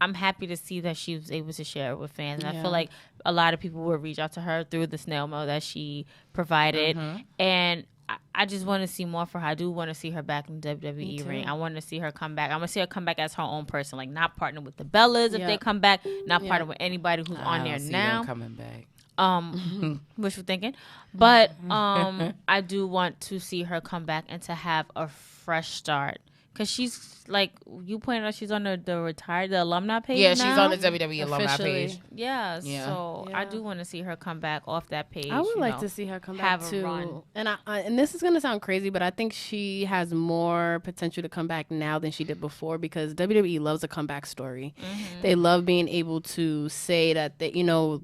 I'm happy to see that she was able to share it with fans. And I feel like a lot of people will reach out to her through the snail mail that she provided. And I just want to see more for her. I do want to see her back in the WWE ring. I want to see her come back. I want to see her come back as her own person, like not partner with the Bellas if they come back, not partner with anybody who's on there now. Coming back. What you thinking? But I do want to see her come back and to have a fresh start. Because she's, like, you pointed out, she's on the alumni page Yeah, now? she's on the WWE alumni Officially. page. Yeah, so I do want to see her come back off that page. I would like to see her come back have a too. run. And and this is gonna sound crazy, but I think she has more potential to come back now than she did before because WWE loves a comeback story. They love being able to say that they,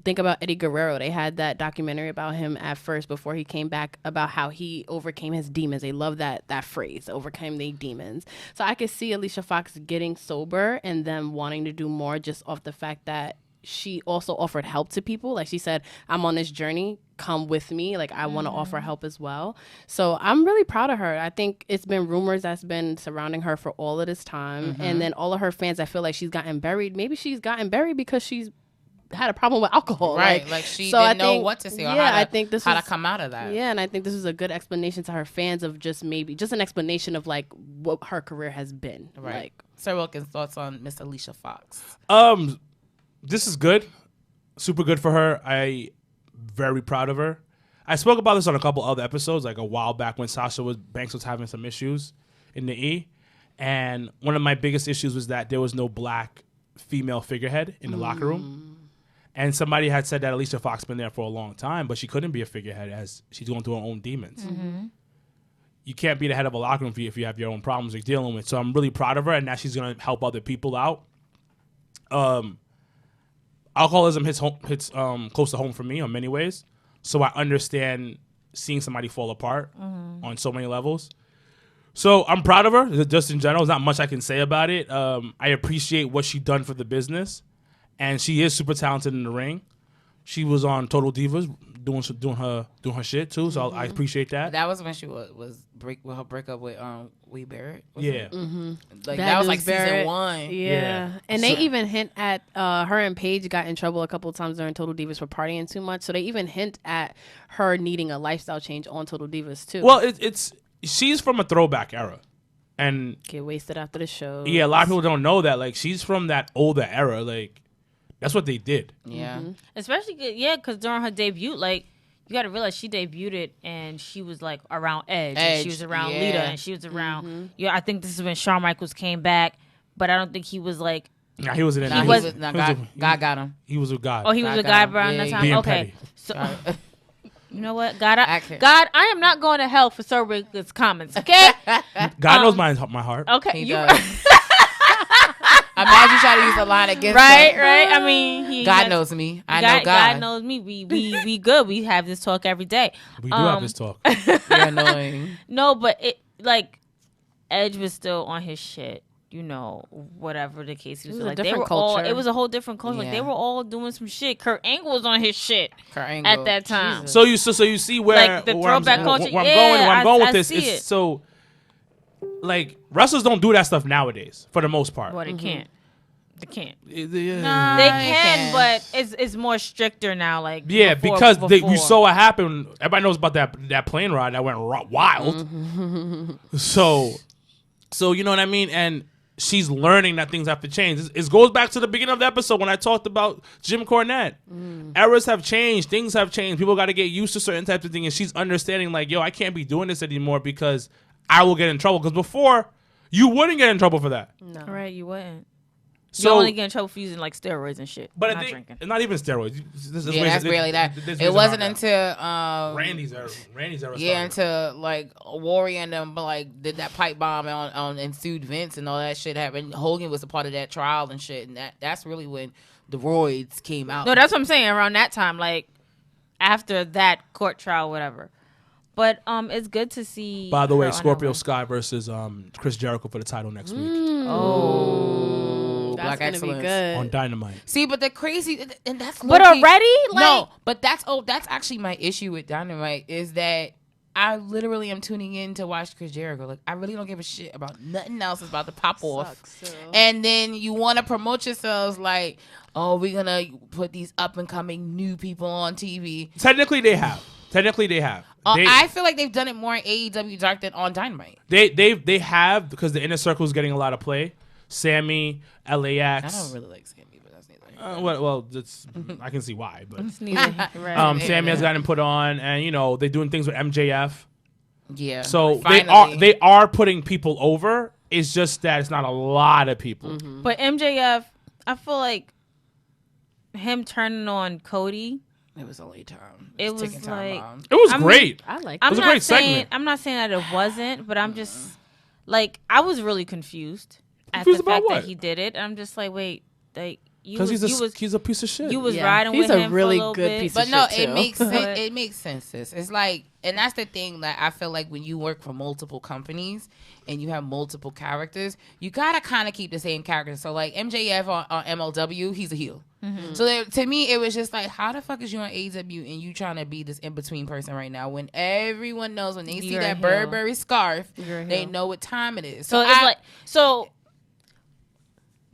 think about Eddie Guerrero. They had that documentary about him at first before he came back about how he overcame his demons. They love that phrase, overcame their demons. So I could see Alicia Fox getting sober and them wanting to do more just off the fact that she also offered help to people. Like she said, I'm on this journey, come with me. Like I want to offer help as well. So I'm really proud of her. I think it's been rumors that's been surrounding her for all of this time. And then all of her fans, I feel like she's gotten buried. Maybe she's gotten buried because she's had a problem with alcohol. Right. Like she didn't know what to say or how to come out of that. Yeah, and I think this is a good explanation to her fans of just an explanation of like what her career has been. Right. Like, Sir Wilkins, thoughts on Miss Alicia Fox? This is good. Super good for her. I very proud of her. I spoke about this on a couple other episodes, like a while back when Sasha Banks was having some issues in the E. And one of my biggest issues was that there was no black female figurehead in the locker room. And somebody had said that Alicia Fox been there for a long time, but she couldn't be a figurehead as she's going through her own demons. You can't be the head of a locker room if you have your own problems you're dealing with. So I'm really proud of her, and now she's going to help other people out. Alcoholism hits close to home for me in many ways. So I understand seeing somebody fall apart on so many levels. So I'm proud of her. Just in general, there's not much I can say about it. I appreciate what she done for the business. And she is super talented in the ring. She was on Total Divas doing her shit too. So I appreciate that. That was when she was her breakup with Wee Barrett. Yeah. Like that was like Barrett. season 1. Yeah. And they even hint at her and Paige got in trouble a couple of times during Total Divas for partying too much. So they even hint at her needing a lifestyle change on Total Divas too. Well, she's from a throwback era. And get wasted after the show. Yeah, a lot of people don't know that. Like she's from that older era. Like that's what they did. Yeah. Especially, because during her debut, like, you got to realize she debuted it and she was, like, around Edge. And she was around Lita. And she was around... Yeah, I think this is when Shawn Michaels came back. But I don't think he was, like... Nah, he wasn't in that. God got him. He was a god. Oh, he was a god around that time? Okay. Petty. So... You know what? God, I am not going to hell for Sir Wiggins' comments, okay? God knows my heart. Okay. He does. Imagine trying to use a line against right, him. right. I mean, God knows me. I know God. God knows me. We good. We have this talk every day. We do have this talk. You're annoying. No, but Edge was still on his shit. Whatever the case was. Like they were culture. It was a whole different culture. Yeah. Like they were all doing some shit. Kurt Angle was on his shit Kurt Angle. at that time. Jesus. So you see where like the where throwback I'm, culture. where I'm going with this. See It's it. so like wrestlers don't do that stuff nowadays for the most part. Well, they can't. They can't. Yeah. They can, but it's more stricter now. Like because we before. saw what happened. Everybody knows about that plane ride that went wild. So you know what I mean. And she's learning that things have to change. It goes back to the beginning of the episode when I talked about Jim Cornette. Eras have changed. Things have changed. People got to get used to certain types of things. And she's understanding like, yo, I can't be doing this anymore because I will get in trouble. Because before, you wouldn't get in trouble for that. No. Right, you wouldn't. You only get in trouble for using like steroids and shit. But not I think drinking. it's not even steroids. That's really that. It wasn't until Randy's era. Yeah, until like Warrior and them like did that pipe bomb and sued Vince and all that shit happened. Hogan was a part of that trial and shit, and that's really when the roids came out. No, that's what I'm saying. Around that time, like after that court trial, whatever. But it's good to see. By the way, her on her Scorpio run. Sky versus Chris Jericho for the title next week Oh, That's Black gonna Excellence. be good. on Dynamite. See, but the crazy and that's But low-key- already, like, no, but that's actually my issue with Dynamite is that I literally am tuning in to watch Chris Jericho. Like I really don't give a shit about nothing else is about to pop off. And then you want to promote yourselves like, oh, we're gonna put these up and coming new people on TV. Technically, they have. I feel like they've done it more in AEW Dark than on Dynamite. They have because the Inner Circle is getting a lot of play. Sammy, LAX. I don't really like Sammy, but that's neither. Well, I can see why, but It's neither. Right. Sammy has gotten put on, and they're doing things with MJF. Yeah. So finally. they are putting people over. It's just that it's not a lot of people. But MJF, I feel like him turning on Cody. It was only time. It was ticking time like bomb. It was I mean, great. I like. It was a great segment. I'm not saying that it wasn't, but I'm just like I was really confused at Confused the about fact what? that he did it. I'm just like, wait, like Because he's a piece of shit. you was Yeah, riding he's with a him really for a little good bit. piece But of no, shit, it too. makes sense. It makes sense. Sis. It's like, and that's the thing that I feel like when you work for multiple companies and you have multiple characters, you gotta kind of keep the same character. So like MJF on MLW, he's a heel. So to me, it was just like, how the fuck is you on AEW and you trying to be this in between person right now when everyone knows when they see You're a that heel. Burberry scarf, You're a they heel. know what time it is. So it's like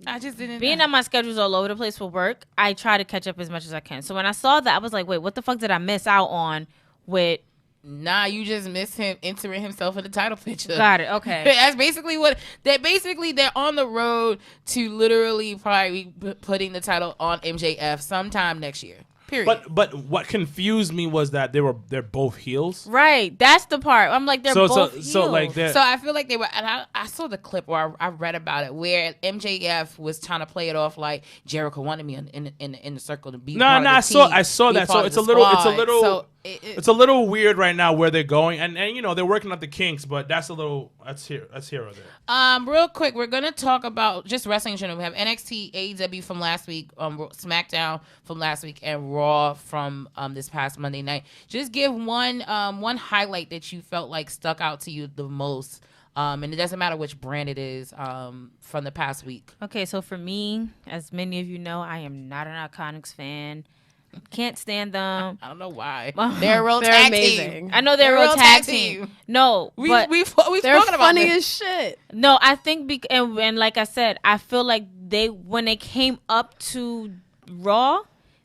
I just didn't being that my schedule's all over the place for work, I try to catch up as much as I can. So when I saw that, I was like, wait, what the fuck did I miss out on with Nah, you just miss him entering himself in the title picture. Got it. Okay. That's basically what they're on the road to literally probably putting the title on MJF sometime next year. Period. But what confused me was that they're both heels. Right. That's the part. I'm like, they're both heels. So like they're So I feel like they were, and I saw the clip or I read about it where MJF was trying to play it off like Jericho wanted me in the circle to be. part of the I saw team, be that. So part of it's the a little squad. So it's a little weird right now where they're going, and they're working out the kinks, but that's here or there. Real quick, we're gonna talk about just wrestling in general. We have NXT, AEW from last week, SmackDown from last week, and Raw from this past Monday night. Just give one highlight that you felt like stuck out to you the most, and it doesn't matter which brand it is from the past week. Okay, so for me, as many of you know, I am not an Iconics fan. Can't stand them. I don't know why. They're a real They're tag amazing. team. I know they're a real tag team. No, but We've They're spoken about funny this. as shit. no, I think and like I said, I feel like when they came up to Raw,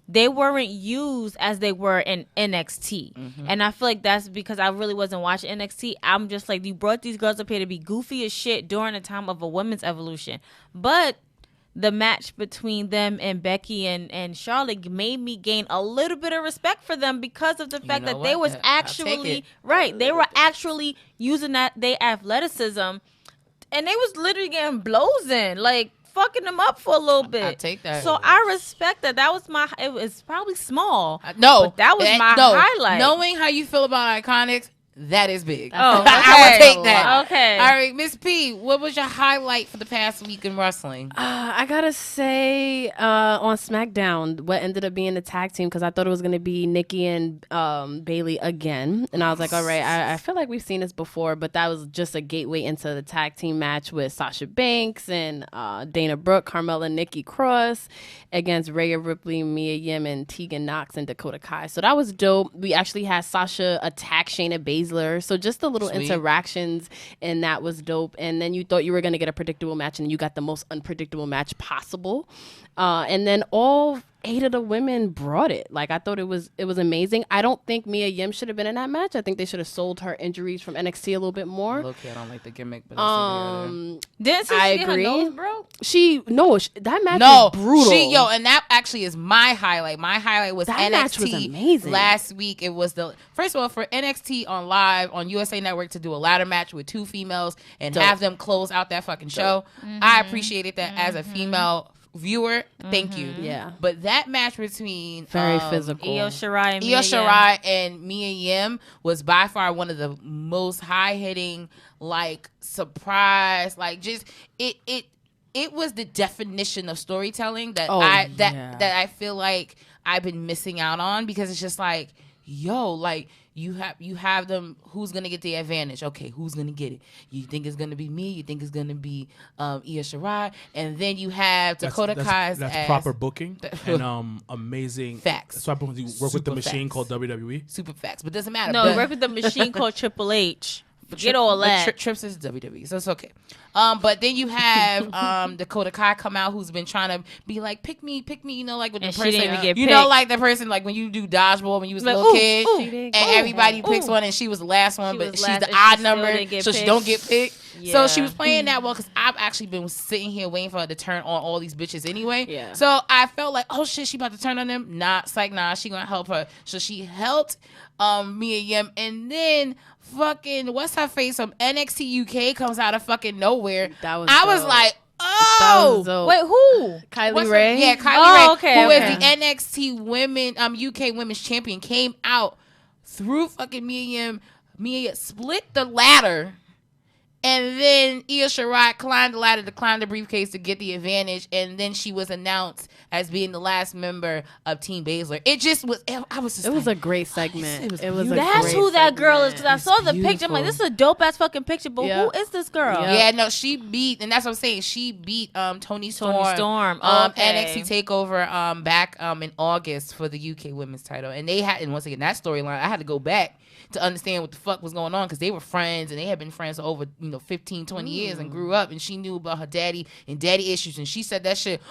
they weren't used as they were in NXT. And I feel like that's because I really wasn't watching NXT. I'm just like, you brought these girls up here to be goofy as shit during the time of a women's evolution. But the match between them and Becky and Charlotte made me gain a little bit of respect for them because of the fact know that they what? was I'll take actually it. right. They were actually using their athleticism, and they was literally getting blows in, like fucking them up for a little bit. I'll take that. So I respect that. That was it was probably small. No, but that was my highlight. Knowing how you feel about Iconics, that is big. Oh, I okay. would take that. Okay. All right, Miss P, what was your highlight for the past week in wrestling? I gotta say, on SmackDown, what ended up being the tag team, because I thought it was gonna be Nikki and Bailey again, and I was like, all right, I feel like we've seen this before, but that was just a gateway into the tag team match with Sasha Banks and Dana Brooke, Carmella, Nikki Cross against Rhea Ripley, Mia Yim, and Tegan Nox and Dakota Kai. So that was dope. We actually had Sasha attack Shayna Baszler, so just the little Sweet. interactions, and that was dope. And then you thought you were going to get a predictable match, and you got the most unpredictable match possible. And then all 8 of the women brought it. Like, I thought it was amazing. I don't think Mia Yim should have been in that match. I think they should have sold her injuries from NXT a little bit more. Look, I don't like the gimmick, but Didn't she I get her agree. nose broke? That match no, was brutal. and that actually is my highlight. My highlight was That NXT match was amazing. last week. It was first of all, for NXT on live on USA Network to do a ladder match with 2 females and Dope. have them close out that fucking show. I appreciated that as a female viewer, thank you. Yeah. But that match between Very physical. Io Shirai and Io Mia Yim. Shirai and Mia Yim was by far one of the most high hitting, like surprise, like just it was the definition of storytelling that I feel like I've been missing out on, because it's just like, yo, like you have them. Who's gonna get the advantage? Okay, who's gonna get it? You think it's gonna be me? You think it's gonna be Io Shirai? And then you have Dakota Kai's. That's proper booking and amazing facts. That's why you work with the machine called WWE. Super facts, but doesn't matter. No, but, work with the machine called Triple H. Forget all that. Trips is WWE, so it's okay. But then you have Dakota Kai come out, who's been trying to be like, pick me, you know, like with And the she person, didn't even get you know, picked. like the person, like when you do dodgeball when you was a Like, little ooh, kid, ooh, and everybody picks one, and she was the last one, She but was she's last, the and she odd still number, didn't get so she picked. don't get picked. Yeah. So she was playing that well, because I've actually been sitting here waiting for her to turn on all these bitches anyway. Yeah. So I felt like, oh shit, she about to turn on them. Nah, psych, nah, she gonna help her. So she helped Mia Yim, and then fucking what's her face from NXT UK comes out of fucking nowhere. That was I was dope. like, That oh, was dope. Wait, who? Kylie what's her- Ray. yeah, Kylie Oh, Ray, okay, who okay. is the NXT women UK Women's Champion, came out through fucking Mia Yim. Mia split the ladder. And then Io Shirai climbed the ladder to climb the briefcase to get the advantage. And then she was announced as being the last member of Team Baszler. It just was, I was just It was like, a great segment. it was It was a That's great who that girl is. Because I segment. saw the picture. I'm like, this is a dope ass fucking picture. But Yeah. who is this girl? Yeah. yeah, no, she beat, and that's what I'm saying. She beat Tony Storm. Storm. Okay. NXT Takeover back in August for the UK Women's title, and they had, and once again that storyline, I had to go back to understand what the fuck was going on, because they were friends, and they had been friends for over 15, 20 years, and grew up, and she knew about her daddy and daddy issues, and she said that shit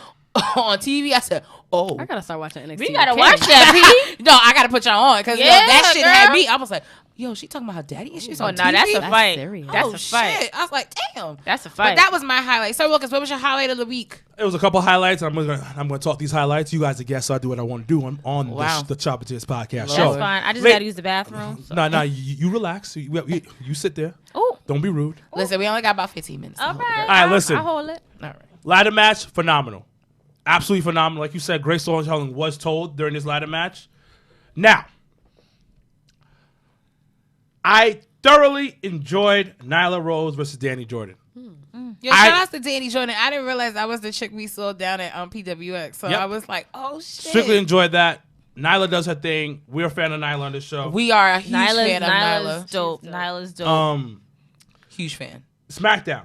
on TV. I said, oh, I gotta start watching NXT. We gotta UK. watch that, P. no, I gotta put y'all on, because Yeah, that shit had girl. me. I was like, yo, she talking about her daddy issues Oh, on nah, TV? that's a That's fight. serious. That's oh a fight. shit! I was like, damn, That's a fight. But that was my highlight. So, Lucas, what was your highlight of the week? It was a couple highlights. I'm gonna talk these highlights. You guys are guests, so I do what I want to do on Wow. the Chopper Tips podcast Lord. show. That's fine. I just Wait. gotta use the bathroom. So. No, you relax. You sit there. Oh, Don't be rude. Listen, we only got about 15 minutes. all right. All right, listen. I hold it. All right. Ladder match, phenomenal. Absolutely phenomenal. Like you said, great storytelling was told during this ladder match. Now, I thoroughly enjoyed Nyla Rose versus Danny Jordan. Yo, shout out to Danny Jordan. I didn't realize that was the chick we saw down at PWX. So Yep. I was like, oh shit. Strictly enjoyed that. Nyla does her thing. We're a fan of Nyla on this show. We are a huge fan of Nyla's Nyla. dope. Nyla's dope. Huge fan. SmackDown.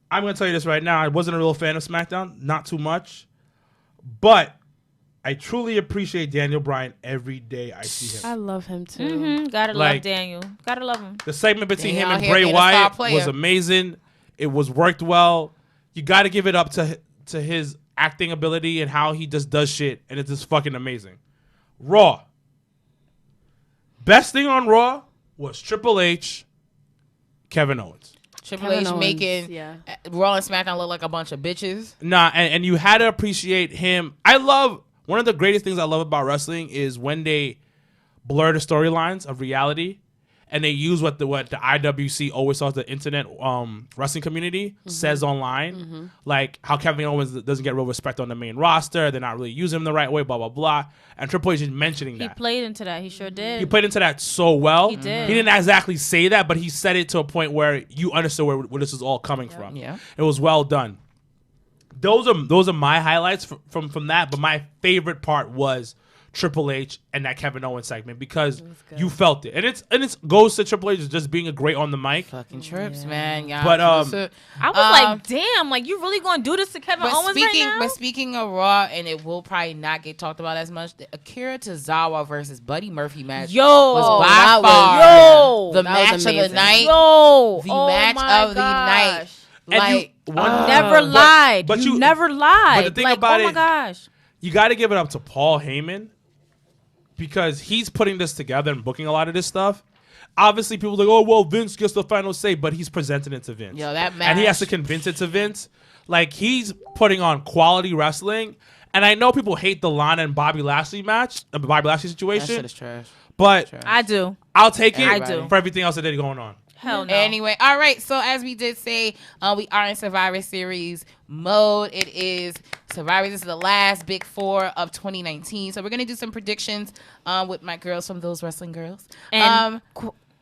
I'm going to tell you this right now. I wasn't a real fan of SmackDown. Not too much. But I truly appreciate Daniel Bryan every day I see him. I love him too. Gotta Like- love Daniel. Gotta love him. The segment between Daniel him out and here Bray being a star Wyatt player. was amazing. It was worked well. You got to give it up to his acting ability and how he just does shit, and it's just fucking amazing. Raw. Best thing on Raw was Triple H, Kevin Owens. Triple Kevin H Owens, making yeah. Raw and SmackDown look like a bunch of bitches. Nah, and you had to appreciate him. One of the greatest things I love about wrestling is when they blur the storylines of reality and they use what the IWC always saw the internet wrestling community says online. Like how Kevin Owens doesn't get real respect on the main roster. They're not really using him the right way, blah, blah, blah. And Triple H is mentioning He that. played into that. He sure did. He played into that so well. He did. He didn't exactly say that, but he said it to a point where you understood where this is all coming from. Yeah. It was well done. Those are my highlights from that. But my favorite part was Triple H and that Kevin Owens segment because you felt it, and it goes to Triple H as just being a great on the mic. Fucking trips, man. Y'all. But, I was like, damn, like you really gonna do this to Kevin Owens right now? But speaking of Raw, and it will probably not get talked about as much, the Akira Tozawa versus Buddy Murphy match Yo, was by that was- far yo, the that match was of the amazing. night. Yo, The oh match my of the night. gosh. And Like, Never lied. but you you- never lied. but the thing like, about oh my it- gosh. You got to give it up to Paul Heyman because he's putting this together and booking a lot of this stuff. Obviously, people are like, oh, well, Vince gets the final say, but he's presenting it to Vince. Yo, that And he has to match- convince it to Vince. Like, he's putting on quality wrestling. And I know people hate the Lana and Bobby Lashley match, the Bobby Lashley that situation. shit is trash. But I do. I'll take it I do. for everything else that is going on. Hell no. Anyway, all right. So as we did say, we are in Survivor Series mode. It is Survivor. This is the last Big Four of 2019. So we're going to do some predictions with my girls from Those Wrestling Girls. And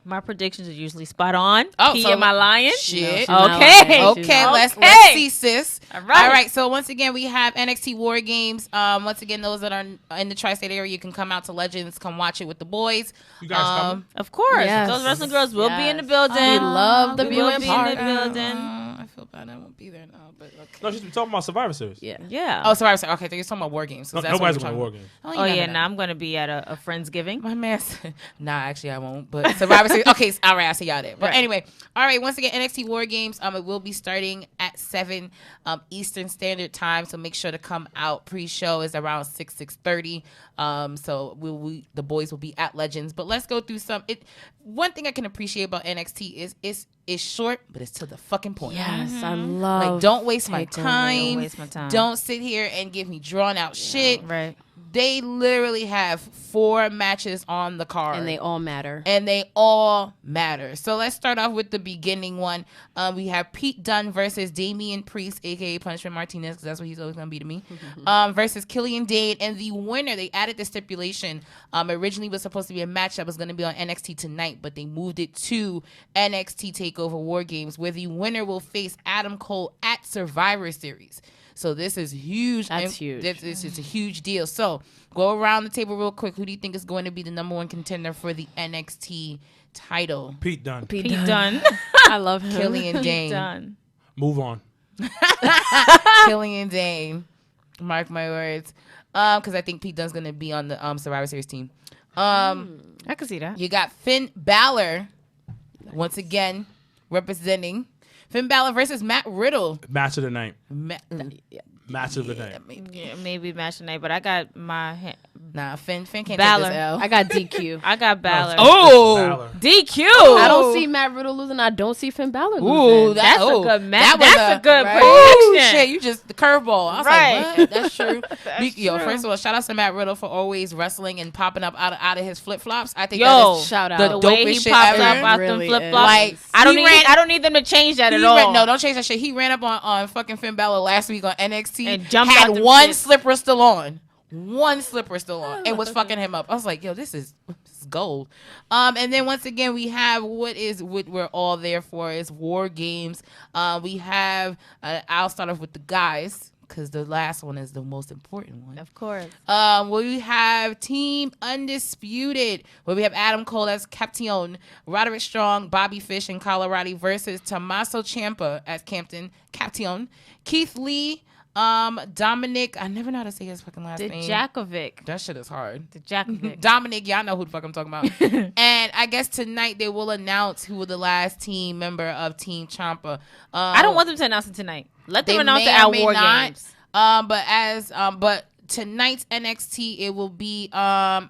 my predictions are usually spot on. Oh, Am I lying? Shit. Okay. Okay, let's see, sis. All right. So once again, we have NXT War Games. Once again, those that are in the tri-state area, you can come out to Legends, come watch it with the boys. You guys coming? Of course. Yes. Those Wrestling Girls will be in the building. We love the We will viewing be part. in the building. I feel bad I won't be there now, but okay. No, she's talking about Survivor Series. Yeah. Yeah. Oh, sorry. Okay, so you're talking about War Games. 'cause No, that's what nobody's we're going to talking War Games. about. Oh, you yeah. never know. Now I'm going to be at a Friendsgiving. My man said, nah, actually I won't. But Survivor Series. Okay, all right, I see y'all there. But anyway, all right. Once again, NXT War Games. It will be starting at 7 Eastern Standard Time. So make sure to come out. Pre-show is around 6:30. So the boys will be at Legends. But let's go through some. One thing I can appreciate about NXT is it's short, but it's to the fucking point. Yes, I love. Like, don't waste my takeover. time. Don't waste my time. Don't sit here and give me drawn out shit. Right. They literally have 4 matches on the card. And they all matter. And they all matter. So let's start off with the beginning one. We have Pete Dunne versus Damian Priest, a.k.a. Punishment Martinez, because that's what he's always going to be to me, versus Killian Dane. And the winner, they added the stipulation. Originally was supposed to be a match that was going to be on NXT tonight, but they moved it to NXT TakeOver War Games, where the winner will face Adam Cole at Survivor Series. So this is huge. That's huge. This is a huge deal. So go around the table real quick. Who do you think is going to be the number 1 contender for the NXT title? Pete Dunne. Pete Dunne. I love him. Killian Pete Dane. Dunne. Move on. Killian Dane. Mark my words. Because I think Pete Dunne's going to be on the Survivor Series team. I can see that. You got Finn Balor, once again, representing Finn Balor versus Matt Riddle. Match of the night. Yeah. Match of the night. Yeah, maybe match tonight, but I got my Nah, Finn can't Balor. take this L. I got DQ. I got Balor. Oh, Balor. DQ. I don't see Matt Riddle losing. I don't see Finn Balor losing. Ooh, That's a good match. That was That's a good Ooh, prediction. shit, you just the curveball. I was Right. like, what? That's true. That's Yo, true. first of all, shout out to Matt Riddle for always wrestling and popping up out of his flip flops. I think Yo, that is Shout out. the The way dopest he shit pops ever. up out Really them flip is. flops. Like, I don't he need. ran- I don't need them to change that at He all. no, don't change that shit. He ran up on fucking Finn Balor last week on NXT And jumped had out them one shits. slipper still on. One slipper still on. And was fucking him up. I was like, yo, this is gold. And then once again, we have what we're all there for is War Games. We have, I'll start off with the guys, because the last one is the most important one. Of course. We have Team Undisputed, where we have Adam Cole as Captain, Roderick Strong, Bobby Fish, and Colorado versus Tommaso Ciampa as Captain, Keith Lee, Dominic, I never know how to say his fucking last name. Dijakovic. That shit is hard. Dijakovic. Dominic, y'all know who the fuck I'm talking about. And I guess tonight they will announce who the last team member of Team Ciampa. I don't want them to announce it tonight. Let them They announce it may or at may War not. Games. But tonight's NXT, it will be I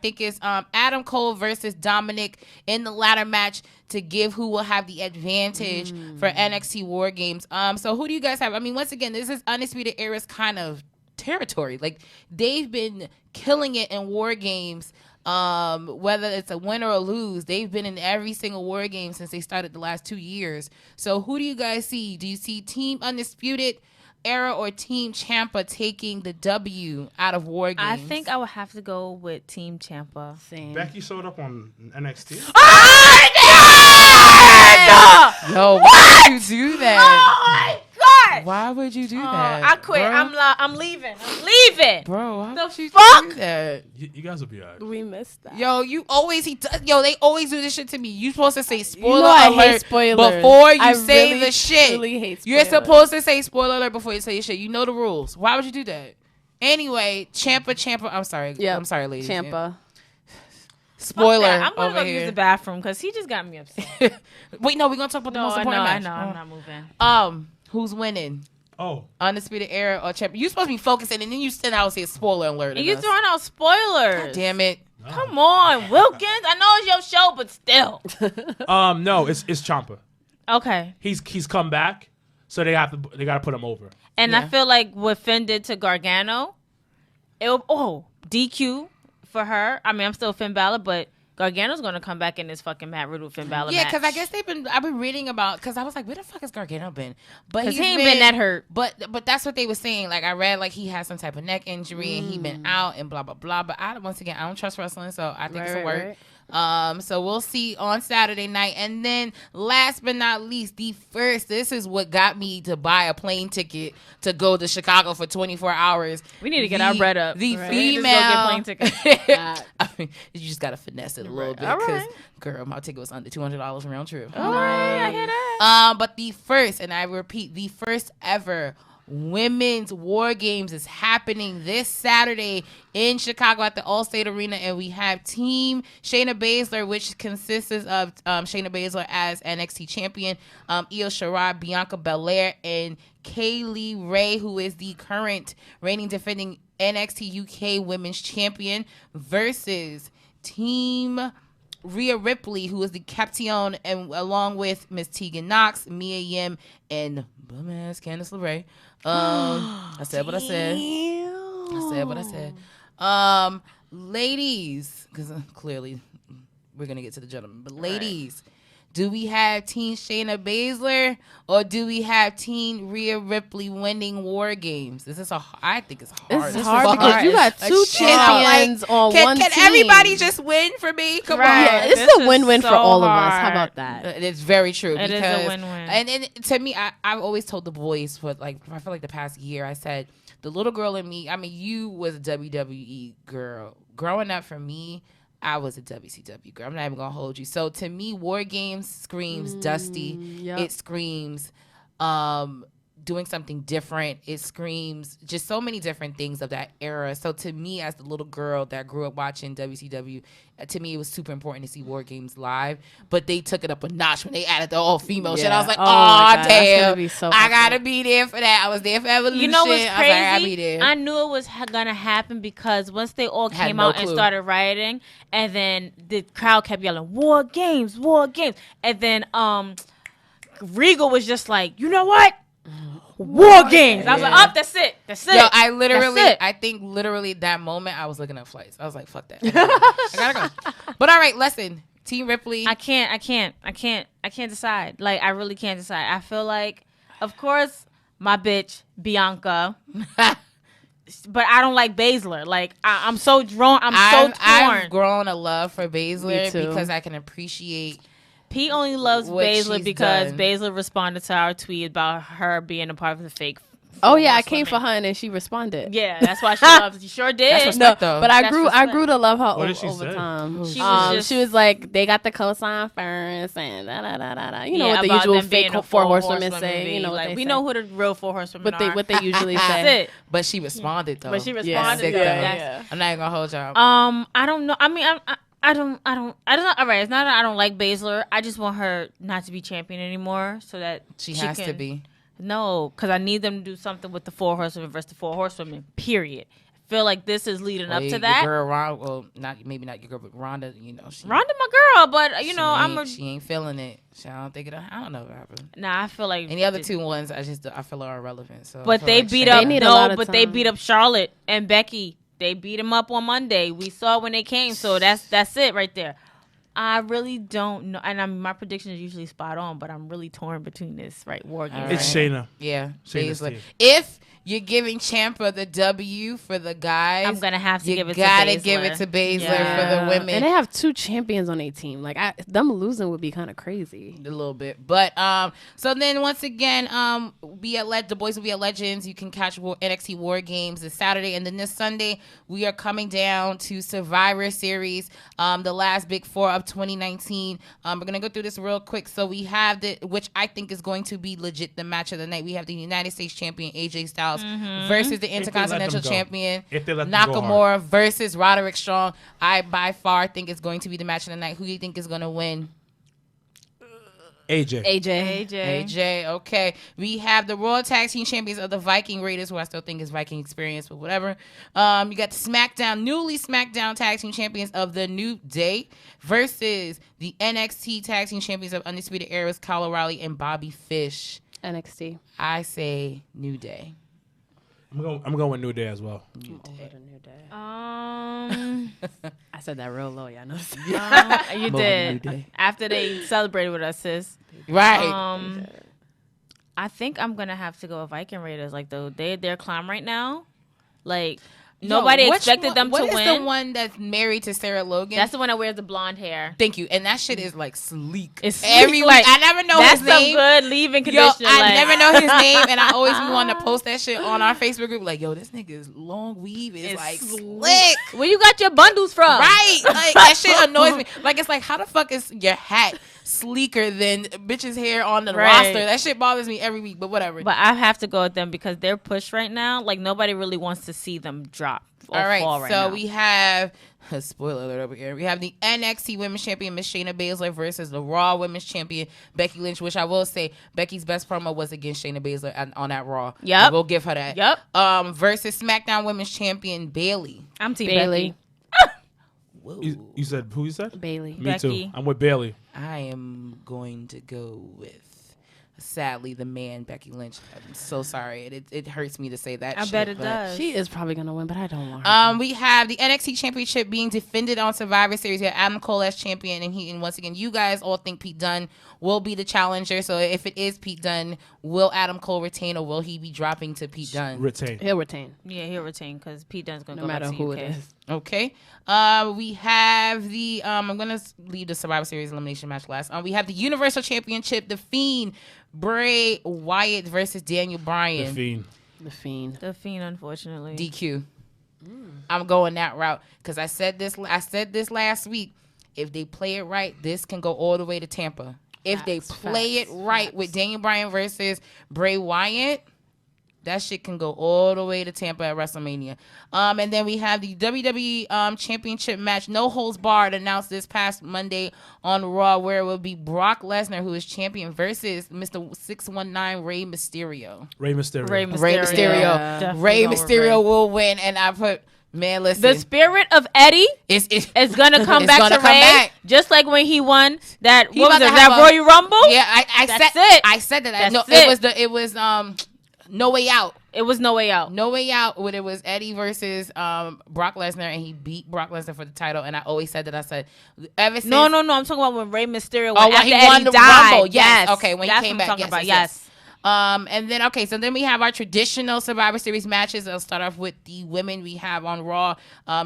think it's Adam Cole versus Dominic in the ladder match to give who will have the advantage for NXT War Games. So who do you guys have? I mean, once again, this is Undisputed Era's kind of territory. Like, they've been killing it in War Games. Whether it's a win or a lose, they've been in every single War Game since they started the last 2 years. So who do you guys see? Do you see Team Undisputed Era or Team Ciampa taking the W out of War Games? I think I would have to go with Team Ciampa. Same. Becky showed up on NXT. Yo, why would you do that? Oh my God! Why would you do that? I quit. Bro? I'm leaving. I'm leaving. Bro, why The would you fuck? do that? You guys will be alright. We missed that. Yo, they always do this shit to me. You supposed to say spoiler You know I alert hate spoilers. before you I say really, the shit. truly hate You're spoilers. supposed to say spoiler alert before you say your shit. You know the rules. Why would you do that? Anyway, Ciampa. I'm sorry. Yep. I'm sorry, ladies. Ciampa. Spoiler Fuck that. I'm gonna over go here. use the bathroom because he just got me upset. Wait, no, we're gonna talk about the No, most I know. important I match. know. I'm not moving. Who's winning? Oh, Undisputed Era or Ciampa? You supposed to be focusing, and then you send out say spoiler alert. And you throwing out spoilers. Damn it. Come on, Wilkins. I know it's your show, but still. no, it's Ciampa. Okay. He's come back, so they gotta put him over. And Yeah. I feel like what Finn did to Gargano, DQ for her. I mean, I'm still Finn Balor, but Gargano's gonna come back in this fucking Matt Riddle Finn Balor Yeah, match. because I guess I've been reading about, because I was like, where the fuck has Gargano been? But Because he ain't been that hurt. But that's what they were saying. Like, I read like he had some type of neck injury and he been out and blah blah blah. But once again, I don't trust wrestling, so I think it's a work. Right. So we'll see on Saturday night. And then last but not least, this is what got me to buy a plane ticket to go to Chicago for 24 hours. We need to get our bread up. The Right. female. We need to just go get plane tickets. I mean, you just got to finesse it a little bit. All Because, right. girl, my ticket was under $200 round trip. All right, I hear that. But the first, and I repeat, the first ever Women's War Games is happening this Saturday in Chicago at the Allstate Arena, and we have Team Shayna Baszler, which consists of Shayna Baszler as NXT champion, Io Shirai, Bianca Belair, and Kaylee Ray, who is the current reigning defending NXT UK Women's Champion, versus Team Rhea Ripley, who is the captain, and along with Miss Tegan Knox, Mia Yim, and bum ass Candice LeRae. I said what I said. I said what I said. Ladies, because clearly we're gonna get to the gentlemen, but ladies, do we have Team Shayna Baszler or do we have Team Rhea Ripley winning War Games? I think it's hard. It's hard because you got two champions on one team. Can everybody just win for me? Come Right. on. Yeah, it's This a is win-win so for all of us. How hard. about that? It's very true. It is a because, win-win. And to me, I've always told the boys for I feel like the past year, I said the little girl in me. I mean, you was a WWE girl growing up. For me, I was a WCW girl. I'm not even gonna hold you. So to me, War Games screams Dusty. Yep. It screams doing something different. It screams just so many different things of that era. So to me, as the little girl that grew up watching WCW, to me it was super important to see War Games live. But they took it up a notch when they added the all female shit. I was like, Oh my God, that's damn, gonna be so I gotta awesome. be there for that. I was there for Evolution. You know what's I was crazy? like, I gotta be there. I knew it was gonna happen because once they all Had came no out and clue. started rioting, and then the crowd kept yelling "War Games, War Games," and then Regal was just like, "You know what? War Games." I was like, "Oh, that's it. That's it." Yo, That's it. I think literally that moment I was looking at flights. I was like, fuck that. I gotta go. But all right, listen. Team Ripley. I can't decide. Like, I really can't decide. I feel like, of course, my bitch Bianca, but I don't like Baszler. Like, I'm so drawn. I'm so torn. I've grown a love for Baszler Me too. because I can appreciate. Pete only loves what Baszler she's because done. Baszler responded to our tweet about her being a part of the fake. Oh yeah, I Horse came women. for her and then she responded. Yeah, that's why she loves. She sure did. That's No, respect, though. but I That's grew respect. to love her What did she over say? time. She She was like, they got the cosign first and da da da da da. You know what the about usual them being fake a four four horsewomen horsewomen say. You know what like, they we say. know who the real four horsewomen are. what they usually That's say. it. But she responded though. But she Yeah, responded. sick, though. though. That's- I'm not even gonna hold y'all. I don't know. I mean, I don't. All right, it's not that I don't like Baszler. I just want her not to be champion anymore, so that she has to can- be. No, because I need them to do something with the four horsewomen versus the four horsewomen. Period. I feel like this is leading up to Your that. girl, well, maybe not your girl, but Rhonda. You know, Ronda, my girl, but you know, she ain't feeling it. I don't know what happened. Nah, I feel like And the other two ones, I feel are irrelevant. So, I But feel they like beat Shayna- up. They need a lot of But they time. beat up Charlotte and Becky. They beat them up on Monday. We saw when they came. So that's it right there. I really don't know, and my prediction is usually spot on, but I'm really torn between this War Games. It's Shayna. Yeah, Shayna's Baszler. team. If you're giving Ciampa the W for the guys, I'm gonna have to you give it to gotta Baszler. give it to Baszler Yeah. for the women. And they have two champions on their team. Like them losing would be kind of crazy. A little bit, but so then once again, the boys will be at Legends. You can catch NXT War Games this Saturday, and then this Sunday we are coming down to Survivor Series, the last big four of 2019. We're gonna go through this real quick. So we have which I think is going to be legit the match of the night. We have the United States champion AJ Styles versus the let them Intercontinental go. champion If they let them go Nakamura versus Roderick Strong. I by far think it's going to be the match of the night. Who do you think is going to win? AJ. AJ, okay. We have the Raw Tag Team Champions of the Viking Raiders, who I still think is Viking experience, but whatever. You got the newly SmackDown Tag Team Champions of the New Day versus the NXT Tag Team Champions of Undisputed Eras, Kyle O'Reilly and Bobby Fish. NXT. I say New Day. I'm going with New Day as well. I said that real low, y'all know. You did. After they celebrated with us, sis. Right. I think I'm gonna have to go with Viking Raiders. Like they're climb right now. Like nobody expected them to win. What is the one that's married to Sarah Logan? That's the one that wears the blonde hair. Thank you. And that shit is like sleek. It's every sleek, like, week. I never know that's his name. some good leave-in conditioner. I never know his name, and I always be wanting to post that shit on our Facebook group. Like, yo, this nigga's long weave is like slick. Where you got your bundles from? Right. Like that shit annoys me. Like it's like, how the fuck is your hat sleeker than bitch's hair on the roster? That shit bothers me every week, but whatever. But I have to go with them because they're pushed right now. Like nobody really wants to see them drop. All right, fall so now. we have a spoiler alert over here. We have the NXT Women's Champion Miss Shayna Baszler versus the Raw Women's Champion Becky Lynch, which I will say Becky's best promo was against Shayna Baszler on that Raw. Yep, we'll give her that. Yep. Versus SmackDown Women's Champion Bayley. I'm Team Bayley. Becky. You said who you said? Bayley. Me Becky. too. I'm with Bayley. I am going to go with, sadly, the man Becky Lynch. I'm so sorry. It hurts me to say that. I bet it does. She is probably gonna win, but I don't want her. We have the NXT Championship being defended on Survivor Series. We have Adam Cole as champion, and once again, you guys all think Pete Dunne will be the challenger. So if it is Pete Dunne, will Adam Cole retain, or will he be dropping to Pete Dunne? Retain. He'll retain. Yeah, he'll retain because Pete Dunne's gonna No go back matter to who UK. it is. Okay. We have the I'm gonna leave the Survivor Series elimination match last. We have the Universal Championship, The Fiend, Bray Wyatt versus Daniel Bryan. The Fiend. The Fiend, unfortunately. DQ. I'm going that route because I said this last week. If they play it right, this can go all the way to Tampa. If they play it right with Daniel Bryan versus Bray Wyatt, that shit can go all the way to Tampa at WrestleMania. And then we have the WWE Championship match, No Holds Barred, announced this past Monday on Raw, where it will be Brock Lesnar, who is champion, versus Mr. 619 Rey Mysterio. Rey Mysterio. Rey Mysterio will win, and I put... Man, listen. The spirit of Eddie is gonna come back to Ray, just like when he won that. What was it? That Royal Rumble? Yeah, I said that. No, it was No Way Out. It was No Way Out. No Way Out. When it was Eddie versus Brock Lesnar, and he beat Brock Lesnar for the title. And I always said that. I said ever since. No. I'm talking about when Rey Mysterio won after he Eddie won the died. Rumble. Yes. Okay. When he came back. Yes. And then so then we have our traditional Survivor Series matches. I'll start off with the women. We have on Raw,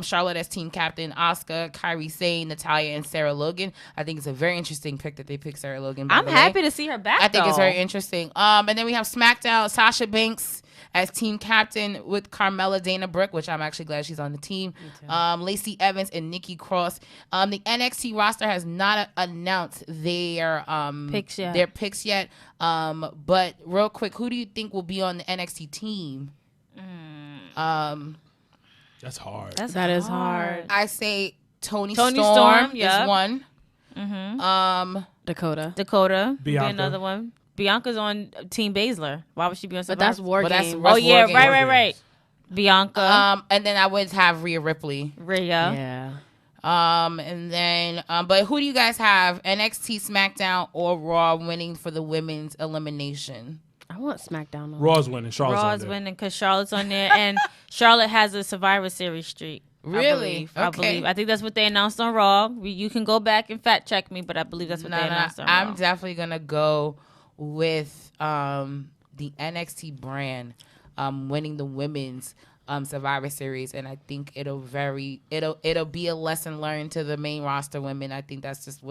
Charlotte as team captain, Asuka, Kairi Sane, Natalya, and Sarah Logan. I think it's a very interesting pick that they picked Sarah Logan. I'm happy to see her back. I think it's very interesting. And then we have SmackDown, Sasha Banks as team captain with Carmella Dana Brooke, which I'm actually glad she's on the team. Lacey Evans and Nikki Cross. The NXT roster has not announced their picks yet. But real quick, who do you think will be on the NXT team? That's hard. That is hard. I say Toni Storm is one. Dakota. Bianca. Be Bianca. another one. Bianca's on Team Baszler. Why would she be on Survivor? But that's War Games. Oh yeah, right. Bianca. And then I would have Rhea Ripley. Rhea. Yeah. And then, but who do you guys have? NXT, SmackDown, or Raw winning for the women's elimination? I want SmackDown. Raw's winning. Charlotte's Raw's on there. winning because Charlotte's on there, and Charlotte has a Survivor Series streak. Really? I Okay. believe. I think that's what they announced on Raw. You can go back and fact check me, but I believe that's what they announced on Raw. I'm definitely gonna go with the NXT brand winning the women's Survivor Series, and I think it'll be a lesson learned to the main roster women. I think that's just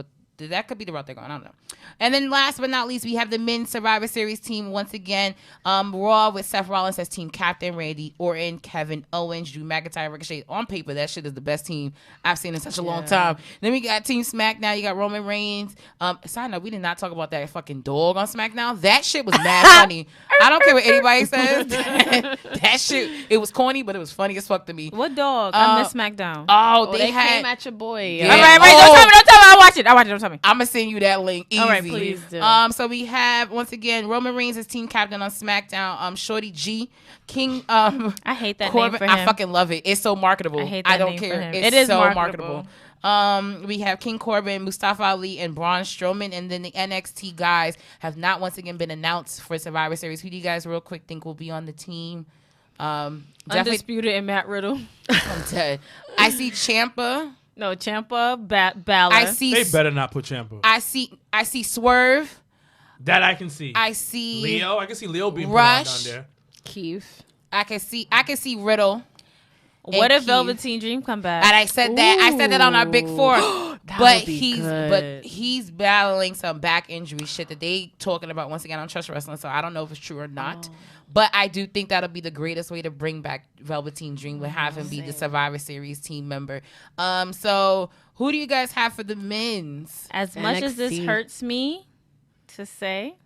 that could be the route they're going. I don't know. And then last but not least, we have the men's Survivor Series team once again. Raw with Seth Rollins as team captain, Randy Orton, Kevin Owens, Drew McIntyre, Ricochet. On paper, that shit is the best team I've seen in such a long time. Then we got Team SmackDown. You got Roman Reigns. Side note, we did not talk about that fucking dog on SmackDown. That shit was mad funny. I don't care what anybody says. That shit, it was corny, but it was funny as fuck to me. What dog? I miss SmackDown. Oh, They came at your boy. Yeah. All right. Don't tell me. I watch it. Don't tell me. I'm gonna send you that link. Easy. All right, please do. So we have once again Roman Reigns as team captain on SmackDown. Shorty G, King. I hate that Corbin. name for him. I fucking love it. It's so marketable. I hate that I don't name for care. him. It's It is so marketable. We have King Corbin, Mustafa Ali, and Braun Strowman, and then the NXT guys have not once again been announced for Survivor Series. Who do you guys, real quick, think will be on the team? Definitely, Undisputed and Matt Riddle. I'm dead. I see Ciampa. No, Ciampa, Balor. I see. They better not put Ciampa. I see Swerve. That I can see. I see Leo. I can see Leo being Rush. put on down there. Keith. I can see Riddle. What if Keith. Velveteen Dream come back? And I said that on our Big Four. That but would be he's good. battling some back injury shit that they talking about once again on Trust Wrestling, so I don't know if it's true or not. But I do think that'll be the greatest way to bring back Velveteen Dream, would have him be the Survivor Series team member. So who do you guys have for the men's? As much as this NXT. hurts me to say,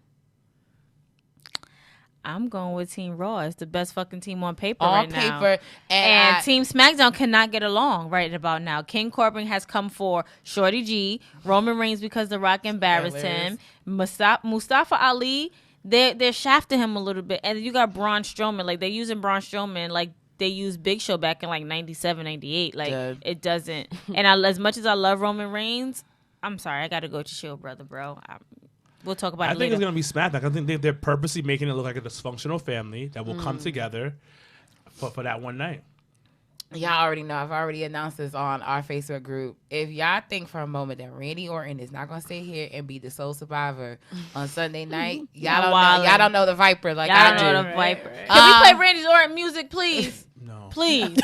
I'm going with Team Raw. It's the best fucking team on paper On right now. paper, And I- Team SmackDown cannot get along right about now. King Corbin has come for Shorty G, Roman Reigns because The Rock embarrassed him, Mustafa Ali. They're shafting him a little bit, and you got Braun Strowman. Like they're using Braun Strowman like they used Big Show back in like 97, 98. Like Dead. it doesn't. And as much as I love Roman Reigns, I'm sorry, I got to go to Shield, brother, bro. We'll talk about I it think later. it's gonna be SmackDown. I think they're purposely making it look like a dysfunctional family that will come together for that one night. Y'all already know. I've already announced this on our Facebook group. If y'all think for a moment that Randy Orton is not gonna stay here and be the sole survivor on Sunday night, y'all don't know the Viper like Y'all I don't do. know the Viper. Can we play Randy Orton music, please? No. Please.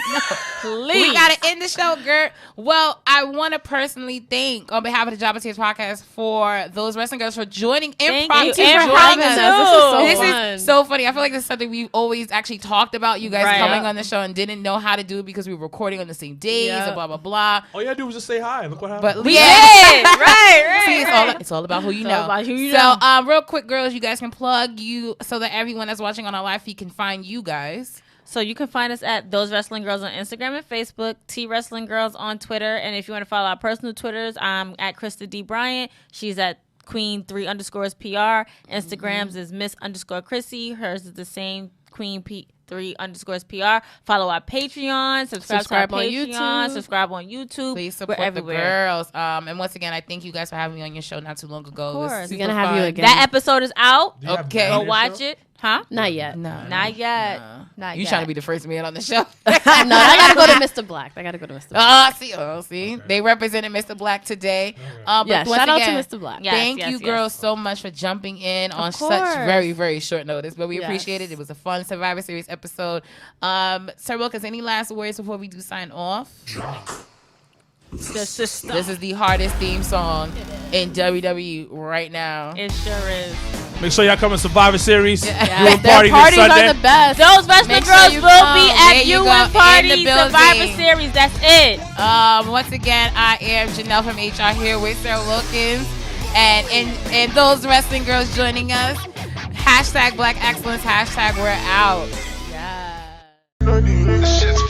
Please. We gotta end the show, girl. Well, I want to personally thank, on behalf of the Jabba Tears podcast, for those wrestling girls for joining Thank Impromptu you. for Impromptu. joining us. This is so This fun. is so funny. I feel like this is something we've always actually talked about. You guys Right. coming on the show and didn't know how to do it because we were recording on the same days Yeah. and blah blah blah. All you gotta do was just say hi. Look what happened. But We yeah. did. Right. See, it's all about who you It's all know. about who you so, know. real quick, girls, you guys can plug you so that everyone that's watching on our live feed can find you guys. So you can find us at Those Wrestling Girls on Instagram and Facebook, T Wrestling Girls on Twitter. And if you want to follow our personal Twitters, I'm at Krista D. Bryant. She's at Queen3_PR. Instagrams is Miss_Chrissy. Hers is the same, Queen3_PR. Follow our Patreon. Subscribe to our Subscribe on Patreon. YouTube. Subscribe on YouTube. Please We're support the everywhere. girls. And once again, I thank you guys for having me on your show not too long ago. Of It was course. super We're gonna have you fun. again. That episode is out. Do you have okay. Matt on Go your watch show? it. Huh? Not yet. No, Not yet. no. Not You yet. trying to be the first man on the show? No, I gotta go to Mr. Black. I gotta go to Mr. Black. See. Okay. They represented Mr. Black today. But Yeah, once shout out again, to Mr. Black. Yes, thank yes, you, yes. girls, so much for jumping in on such course. very, very short notice. But we Yes. appreciate it. It was a fun Survivor Series episode. Sir Wilkins, any last words before we do sign off? The system. This is the hardest theme song in WWE right now. It sure is. Make sure y'all come to Survivor Series. Yeah. Viewing Their party this parties Sunday. are the best. Those Wrestling Make sure Girls you will come. be There at you UN go, in the Party building. Survivor Series. That's it. Once again, I am Janelle from HR here with Sarah Wilkins. And those wrestling girls joining us. #Black Excellence. #we're out. Yeah. Shit's